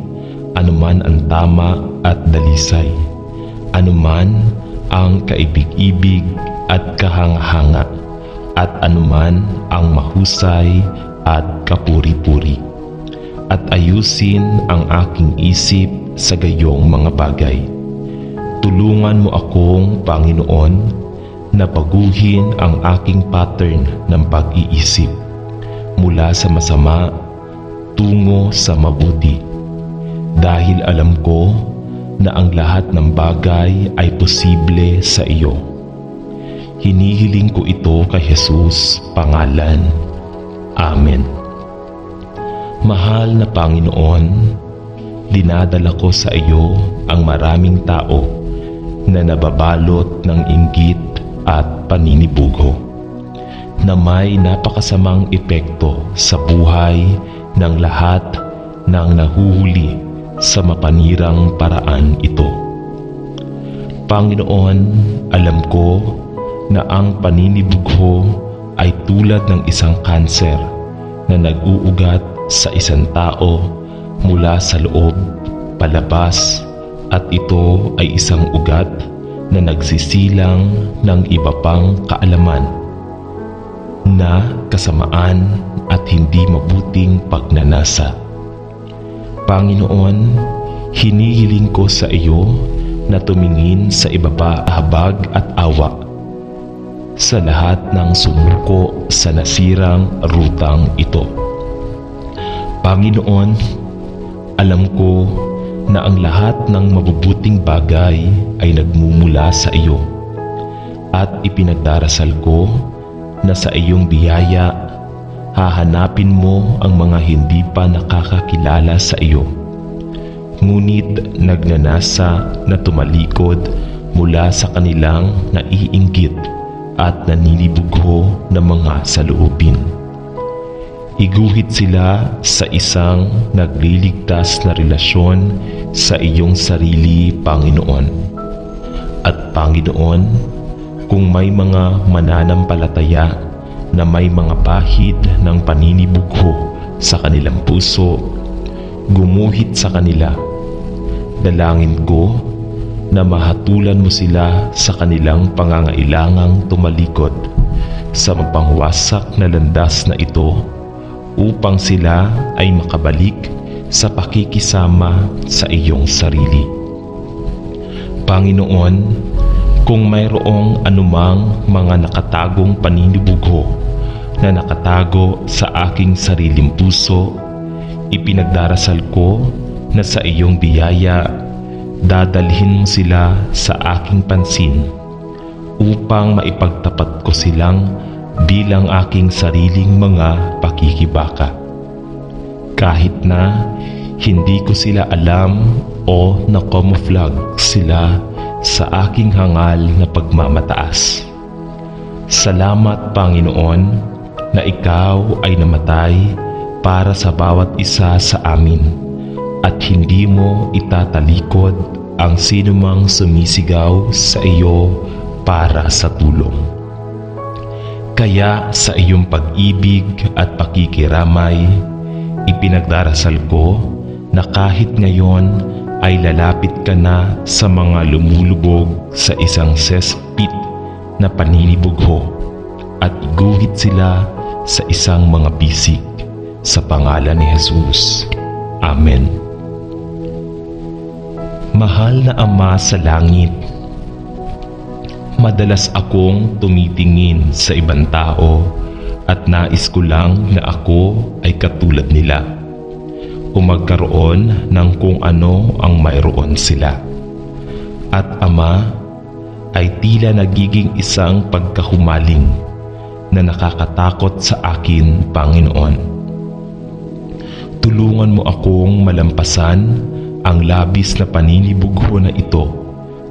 anuman ang tama at dalisay, anuman ang kaibig-ibig at kahanga-hanga, at anuman ang mahusay at kapuri-puri, at ayusin ang aking isip sa gayong mga bagay. Tulungan mo akong, Panginoon, na baguhin ang aking pattern ng pag-iisip mula sa masama tungo sa mabuti, dahil alam ko na ang lahat ng bagay ay posible sa iyo. Hinihiling ko ito kay Jesus pangalan. Amen. Mahal na Panginoon, dinadala ko sa iyo ang maraming tao na nababalot ng inggit at paninibugho, na may napakasamang epekto sa buhay ng lahat ng nahuhuli sa mapanirang paraan ito. Panginoon, alam ko na ang paninibugho ay tulad ng isang kanser na nag-uugat sa isang tao mula sa loob palabas, at ito ay isang ugat na nagsisilang ng iba pang kaalaman na kasamaan at hindi mabuting pagnanasa. Panginoon, hinihiling ko sa iyo na tumingin sa ibaba, habag at awa sa lahat ng sumuko sa nasirang rutang ito. Panginoon, alam ko na ang lahat ng mabubuting bagay ay nagmumula sa iyo, at ipinagdarasal ko na sa iyong biyaya hahanapin mo ang mga hindi pa nakakakilala sa iyo, ngunit nagnanasa na tumalikod mula sa kanilang naiinggit at naninibugho na mga saloobin. Iguhit sila sa isang nagliligtas na relasyon sa iyong sarili, Panginoon. At Panginoon, kung may mga mananampalataya na may mga pahid ng paninibugho sa kanilang puso, gumuhit sa kanila. Dalangin ko na mahatulan mo sila sa kanilang pangangailangang tumalikod sa mapangwasak na landas na ito, upang sila ay makabalik sa pakikisama sa iyong sarili. Panginoon, kung mayroong anumang mga nakatagong paninibugho na nakatago sa aking sariling puso, ipinagdarasal ko na sa iyong biyaya dadalhin mo sila sa aking pansin upang maipagtapat ko silang bilang aking sariling mga pakikibaka. Kahit na hindi ko sila alam o na-camouflage sila sa aking hangal na pagmamataas. Salamat, Panginoon, na ikaw ay namatay para sa bawat isa sa amin, at hindi mo itatalikod ang sinumang sumisigaw sa iyo para sa tulong. Kaya sa iyong pag-ibig at pakikiramay, ipinagdarasal ko na kahit ngayon ay lalapit ka na sa mga lumulubog sa isang cesspit na paninibugho at iguhit sila sa isang mga bisig sa pangalan ni Jesus. Amen. Mahal na Ama sa langit, madalas akong tumitingin sa ibang tao at nais ko lang na ako ay katulad nila o magkaroon ng kung ano ang mayroon sila. At Ama, ay tila nagiging isang pagkahumaling na nakakatakot sa akin, Panginoon. Tulungan mo akong malampasan ang labis na paninibugho na ito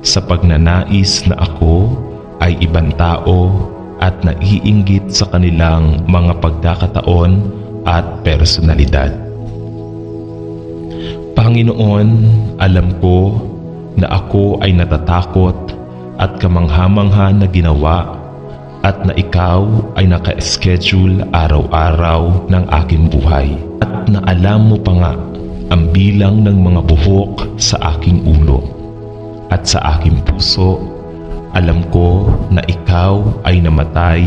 sa pagnanais na ako ay ibang tao at naiinggit sa kanilang mga pagkakataon at personalidad. Panginoon, alam ko na ako ay natatakot at kamangha-mangha na ginawa at na ikaw ay naka-schedule araw-araw ng aking buhay at na alam mo pa nga ang bilang ng mga buhok sa aking ulo at sa aking puso. Alam ko na ikaw ay namatay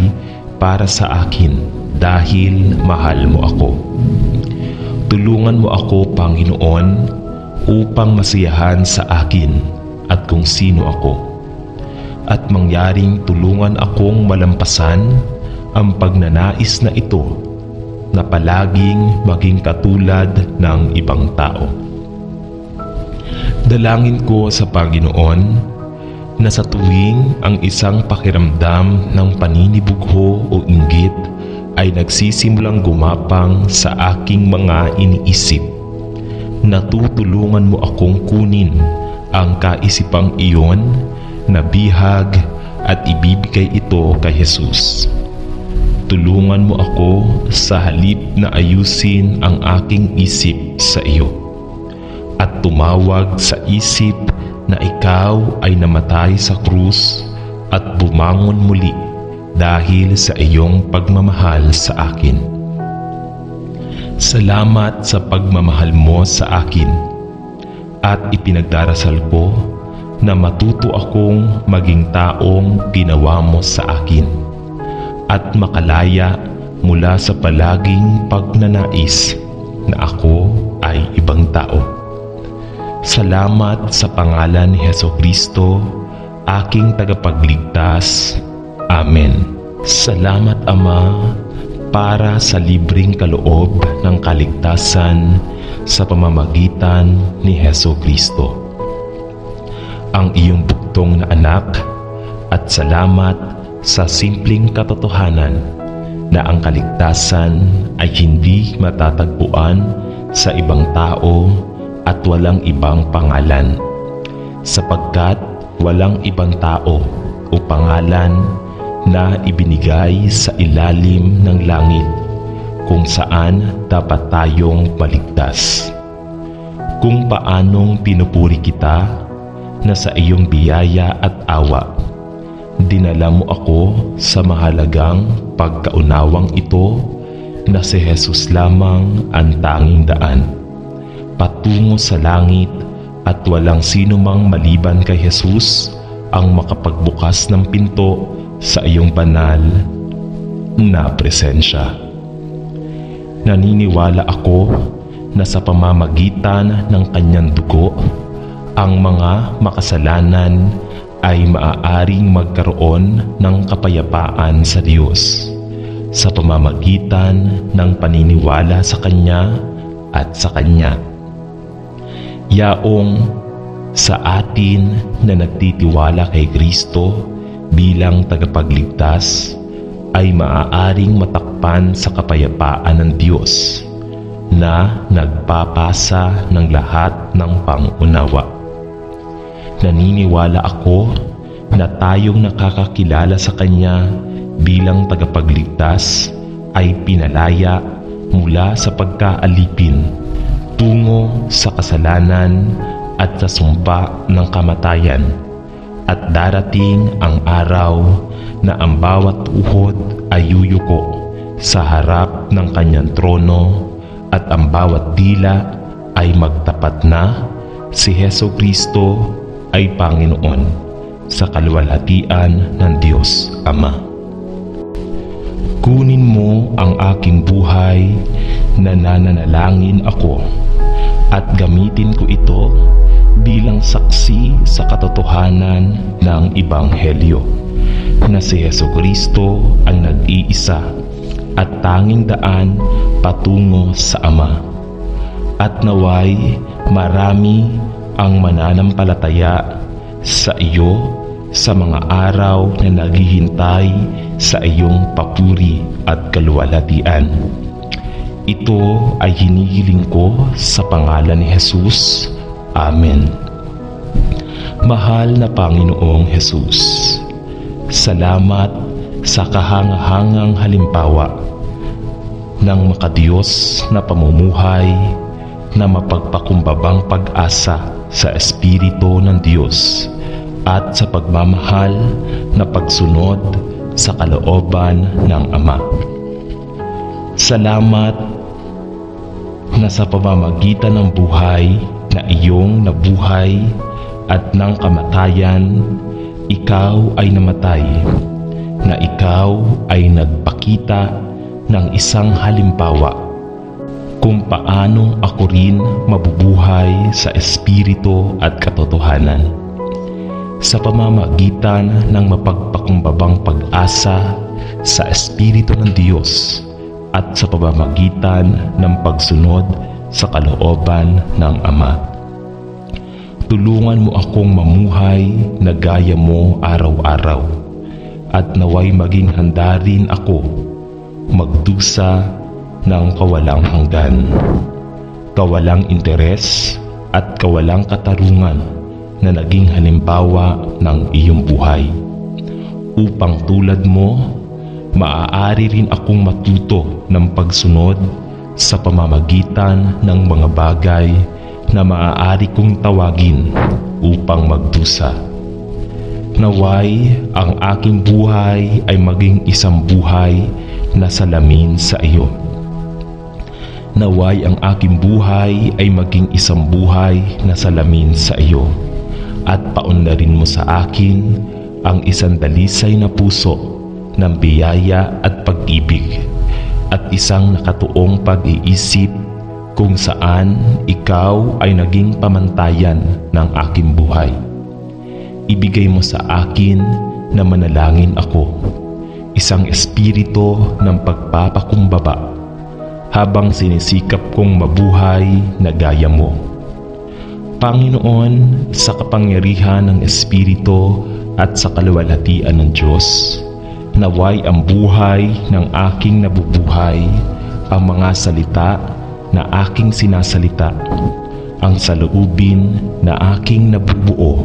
para sa akin dahil mahal mo ako. Tulungan mo ako, Panginoon, upang masiyahan sa akin at kung sino ako. At mangyaring tulungan akong malampasan ang pagnanais na ito na palaging maging katulad ng ibang tao. Dalangin ko sa Panginoon na sa tuwing ang isang pakiramdam ng paninibugho o inggit ay nagsisimulang gumapang sa aking mga iniisip, natutulungan mo akong kunin ang kaisipang iyon na bihag at ibibigay ito kay Jesus. Tulungan mo ako sa halip na ayusin ang aking isip sa iyo at tumawag sa isip na ikaw ay namatay sa krus at bumangon muli dahil sa iyong pagmamahal sa akin. Salamat sa pagmamahal mo sa akin at ipinagdarasal ko na matuto akong maging taong ginawa mo sa akin at makalaya mula sa palaging pagnanais na ako ay ibang tao. Salamat sa pangalan ni Hesukristo, aking tagapagligtas. Amen. Salamat, Ama, para sa libreng kaloob ng kaligtasan sa pamamagitan ni Hesukristo, ang iyong bugtong na anak, at salamat sa simpleng katotohanan na ang kaligtasan ay hindi matatagpuan sa ibang tao at walang ibang pangalan, sapagkat walang ibang tao o pangalan na ibinigay sa ilalim ng langit kung saan dapat tayong maligtas. Kung paanong pinupuri kita na sa iyong biyaya at awa, dinala mo ako sa mahalagang pagkaunawang ito na si Jesus lamang ang tanging daan patungo sa langit at walang sino mang maliban kay Jesus ang makapagbukas ng pinto sa iyong banal na presensya. Naniniwala ako na sa pamamagitan ng kanyang dugo, ang mga makasalanan ay maaaring magkaroon ng kapayapaan sa Diyos sa pamamagitan ng paniniwala sa Kanya at sa Kanya. Yaong sa atin na nagtitiwala kay Kristo bilang tagapagligtas ay maaaring matakpan sa kapayapaan ng Diyos na nagpapasa ng lahat ng pangunawa. Naniniwala ako na tayong nakakakilala sa Kanya bilang tagapagligtas ay pinalaya mula sa pagkaalipin tungo sa kasalanan at sa sumpa ng kamatayan, at darating ang araw na ang bawat uhod ay yuyuko sa harap ng Kanyang trono at ang bawat dila ay magtapat na si Hesukristo ay Panginoon sa kaluwalhatian ng Diyos Ama. Kunin mo ang aking buhay na nananalangin ako at gamitin ko ito bilang saksi sa katotohanan ng Ebanghelyo na si Hesukristo ang nag-iisa at tanging daan patungo sa Ama. At naway marami ang mananampalataya sa iyo sa mga araw na naghihintay sa iyong papuri at kaluwalhatian. Ito ay hinihiling ko sa pangalan ni Jesus. Amen. Mahal na Panginoong Jesus, salamat sa kahangahangang halimbawa ng makadiyos na pamumuhay na mapagpakumbabang pag-asa sa Espiritu ng Diyos at sa pagmamahal na pagsunod sa kalooban ng Ama. Salamat na sa pamamagitan ng buhay na iyong nabuhay at ng kamatayan, ikaw ay namatay, na ikaw ay nagpakita ng isang halimbawa kung paano ako rin mabubuhay sa Espiritu at katotohanan. Sa pamamagitan ng mapagpakumbabang pag-asa sa Espiritu ng Diyos at sa pamamagitan ng pagsunod sa kalooban ng Ama. Tulungan mo akong mamuhay na gaya mo araw-araw at naway maging handa rin ako magdusa ng kawalang hanggan, kawalang interes at kawalang katarungan na naging halimbawa ng iyong buhay. Upang tulad mo, maaari rin akong matuto ng pagsunod sa pamamagitan ng mga bagay na maaari kong tawagin upang magdusa. Naway ang aking buhay ay maging isang buhay na salamin sa iyo. Naway ang aking buhay ay maging isang buhay na salamin sa iyo at paunlarin mo sa akin ang isang dalisay na puso ng biyaya at pag-ibig at isang nakatuong pag-iisip kung saan ikaw ay naging pamantayan ng aking buhay. Ibigay mo sa akin na manalangin ako, isang espiritu ng pagpapakumbaba habang sinisikap kong mabuhay na gaya mo. Panginoon, sa kapangyarihan ng Espiritu at sa kaluwalhatian ng Diyos, naway ang buhay ng aking nabubuhay, ang mga salita na aking sinasalita, ang saloobin na aking nabubuo,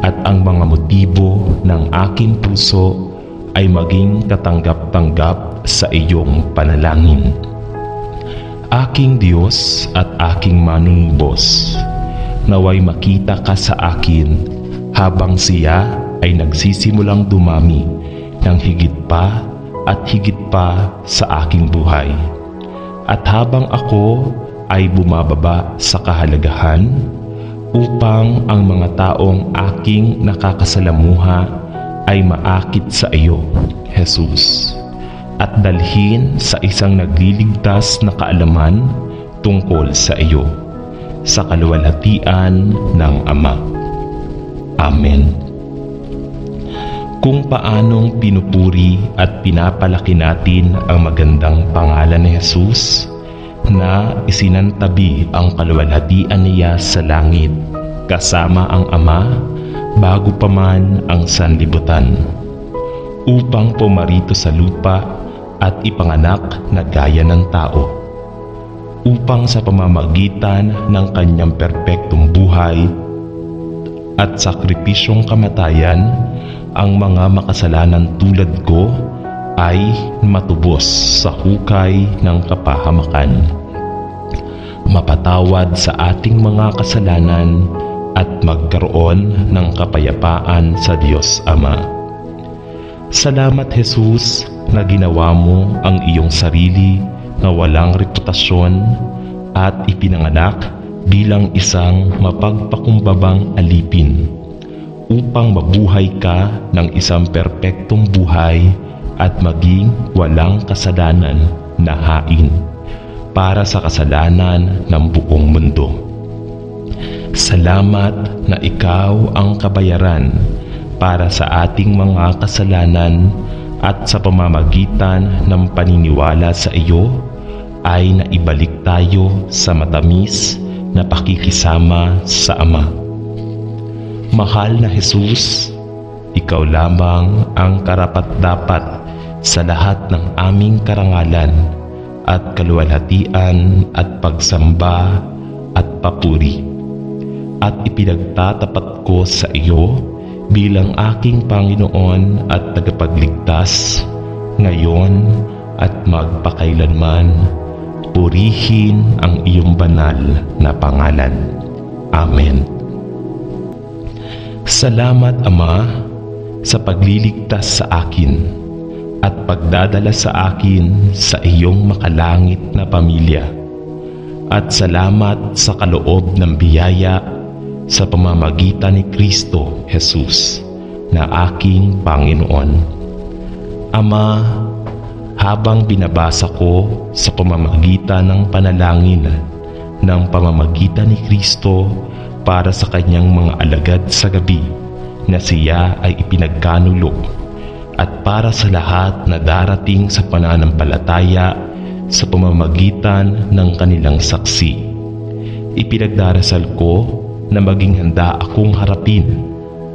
at ang mga motibo ng aking puso ay maging katanggap-tanggap sa iyong panalangin. Aking Diyos at aking Manumbos, naway makita ka sa akin habang siya ay nagsisimulang dumami ng higit pa at higit pa sa aking buhay. At habang ako ay bumababa sa kahalagahan upang ang mga taong aking nakakasalamuha ay maakit sa iyo, Jesus, at dalhin sa isang nagliligtas na kaalaman tungkol sa iyo, sa kaluwalhatian ng Ama. Amen. Kung paanong pinupuri at pinapalaki natin ang magandang pangalan ni Jesus na isinantabi ang kaluwalhatian niya sa langit kasama ang Ama bago pa man ang sanlibutan, upang pumarito sa lupa at ipanganak na gaya ng tao, upang sa pamamagitan ng kanyang perpektong buhay at sakripisyong kamatayan, ang mga makasalanan tulad ko ay matubos sa hukay ng kapahamakan, mapatawad sa ating mga kasalanan at magkaroon ng kapayapaan sa Diyos Ama. Salamat, Jesus, na ginawa mo ang iyong sarili na walang reputasyon at ipinanganak bilang isang mapagpakumbabang alipin upang mabuhay ka ng isang perpektong buhay at maging walang kasalanan na hain para sa kasalanan ng buong mundo. Salamat na ikaw ang kabayaran para sa ating mga kasalanan at sa pamamagitan ng paniniwala sa iyo ay naibalik tayo sa matamis na pakikisama sa Ama. Mahal na Jesus, ikaw lamang ang karapat-dapat sa lahat ng aming karangalan at kaluwalhatian at pagsamba at papuri. At ipinagtatapat ko sa iyo bilang aking Panginoon at tagapagligtas ngayon at magpakailanman. Purihin ang iyong banal na pangalan. Amen. Salamat, Ama, sa pagliligtas sa akin at pagdadala sa akin sa iyong makalangit na pamilya. At salamat sa kaloob ng biyaya sa pamamagitan ni Kristo Jesus na aking Panginoon. Ama, habang binabasa ko sa pamamagitan ng panalangin ng pamamagitan ni Kristo para sa kanyang mga alagad sa gabi na siya ay ipinagkanulo at para sa lahat na darating sa pananampalataya sa pamamagitan ng kanilang saksi, ipinagdarasal ko na maging handa akong harapin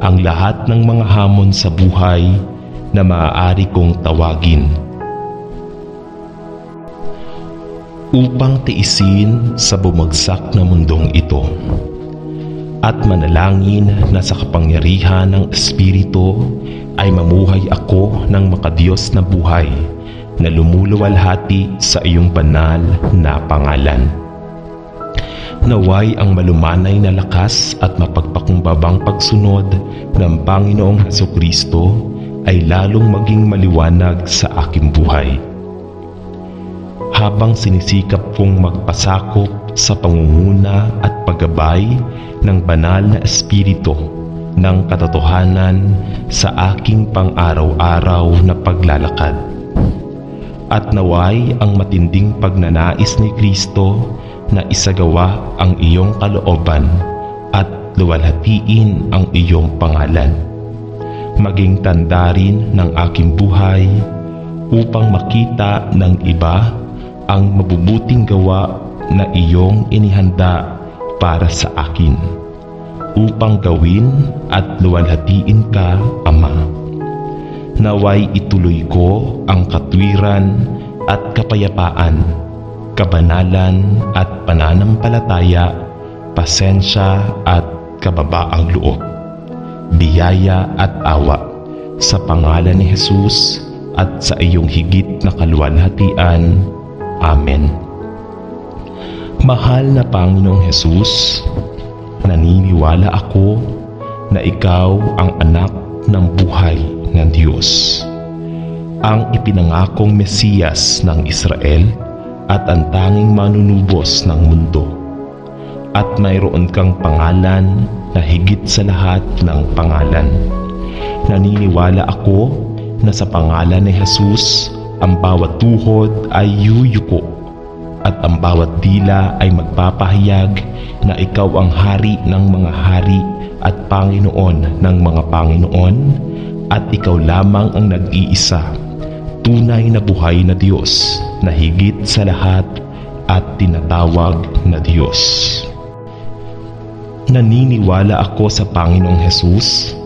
ang lahat ng mga hamon sa buhay na maaari kong tawagin upang tiisin sa bumagsak na mundong ito, at manalangin na sa kapangyarihan ng Espiritu ay mamuhay ako ng makadiyos na buhay na lumuluwalhati sa iyong banal na pangalan. Naway ang malumanay na lakas at mapagpakumbabang pagsunod ng Panginoong Hesukristo ay lalong maging maliwanag sa aking buhay. Habang sinisikap kong magpasakop sa pangunguna at paggabay ng banal na Espiritu ng katotohanan sa aking pang-araw-araw na paglalakad. At naway ang matinding pagnanais ni Kristo na isagawa ang iyong kalooban at luwalhatiin ang iyong pangalan, maging tanda rin ng aking buhay upang makita ng iba ang mabubuting gawa na iyong inihanda para sa akin, upang gawin at luwalhatiin ka, Ama. Naway ituloy ko ang katwiran at kapayapaan, kabanalan at pananampalataya, pasensya at kababaang loob, biyaya at awa sa pangalan ni Jesus at sa iyong higit na kaluwalhatian. Amen. Mahal na Panginoong Jesus, naniniwala ako na ikaw ang anak ng buhay ng Diyos, ang ipinangakong Mesiyas ng Israel at ang tanging manunubos ng mundo, at mayroon kang pangalan na higit sa lahat ng pangalan. Naniniwala ako na sa pangalan ni Jesus ang bawat tuhod ay yuyuko at ang bawat dila ay magpapahayag na ikaw ang hari ng mga hari at Panginoon ng mga Panginoon, at ikaw lamang ang nag-iisa, tunay na buhay na Diyos na higit sa lahat at tinatawag na Diyos. Naniniwala ako sa Panginoong Jesus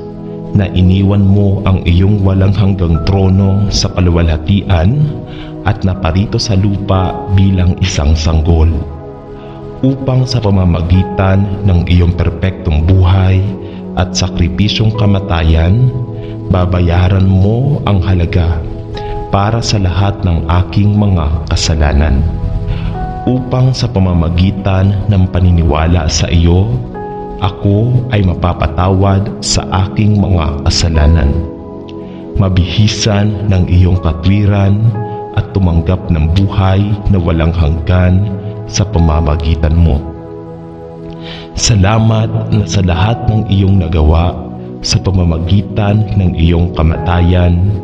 na iniwan mo ang iyong walang hanggang trono sa kaluwalhatian at naparito sa lupa bilang isang sanggol upang sa pamamagitan ng iyong perpektong buhay at sakripisyong kamatayan, babayaran mo ang halaga para sa lahat ng aking mga kasalanan, upang sa pamamagitan ng paniniwala sa iyo, ako ay mapapatawad sa aking mga kasalanan, mabihisan ng iyong katwiran at tumanggap ng buhay na walang hanggan sa pamamagitan mo. Salamat na sa lahat ng iyong nagawa sa pamamagitan ng iyong kamatayan,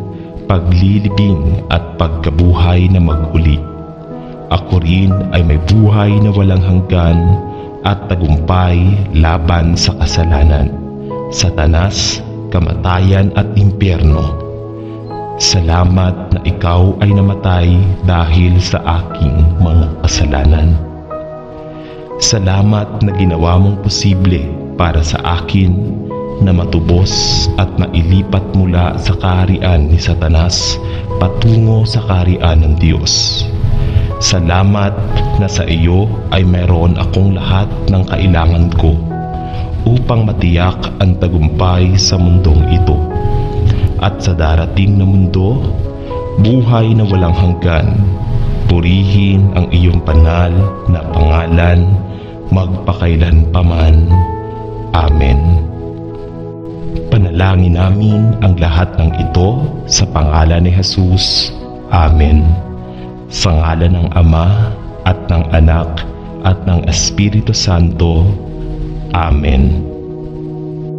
paglilibing at pagkabuhay na maguli. Ako rin ay may buhay na walang hanggan at tagumpay laban sa kasalanan, Satanas, kamatayan at impyerno. Salamat na ikaw ay namatay dahil sa aking mga kasalanan. Salamat na ginawa mong posible para sa akin na matubos at mailipat mula sa kaharian ni Satanas patungo sa kaharian ng Diyos. Salamat na sa iyo ay mayroon akong lahat ng kailangan ko upang matiyak ang tagumpay sa mundong ito. At sa darating na mundo, buhay na walang hanggan, purihin ang iyong banal na pangalan magpakailanpaman. Amen. Panalangin namin ang lahat ng ito sa pangalan ni Jesus. Amen. Sa ngalan ng Ama at ng Anak at ng Espiritu Santo. Amen.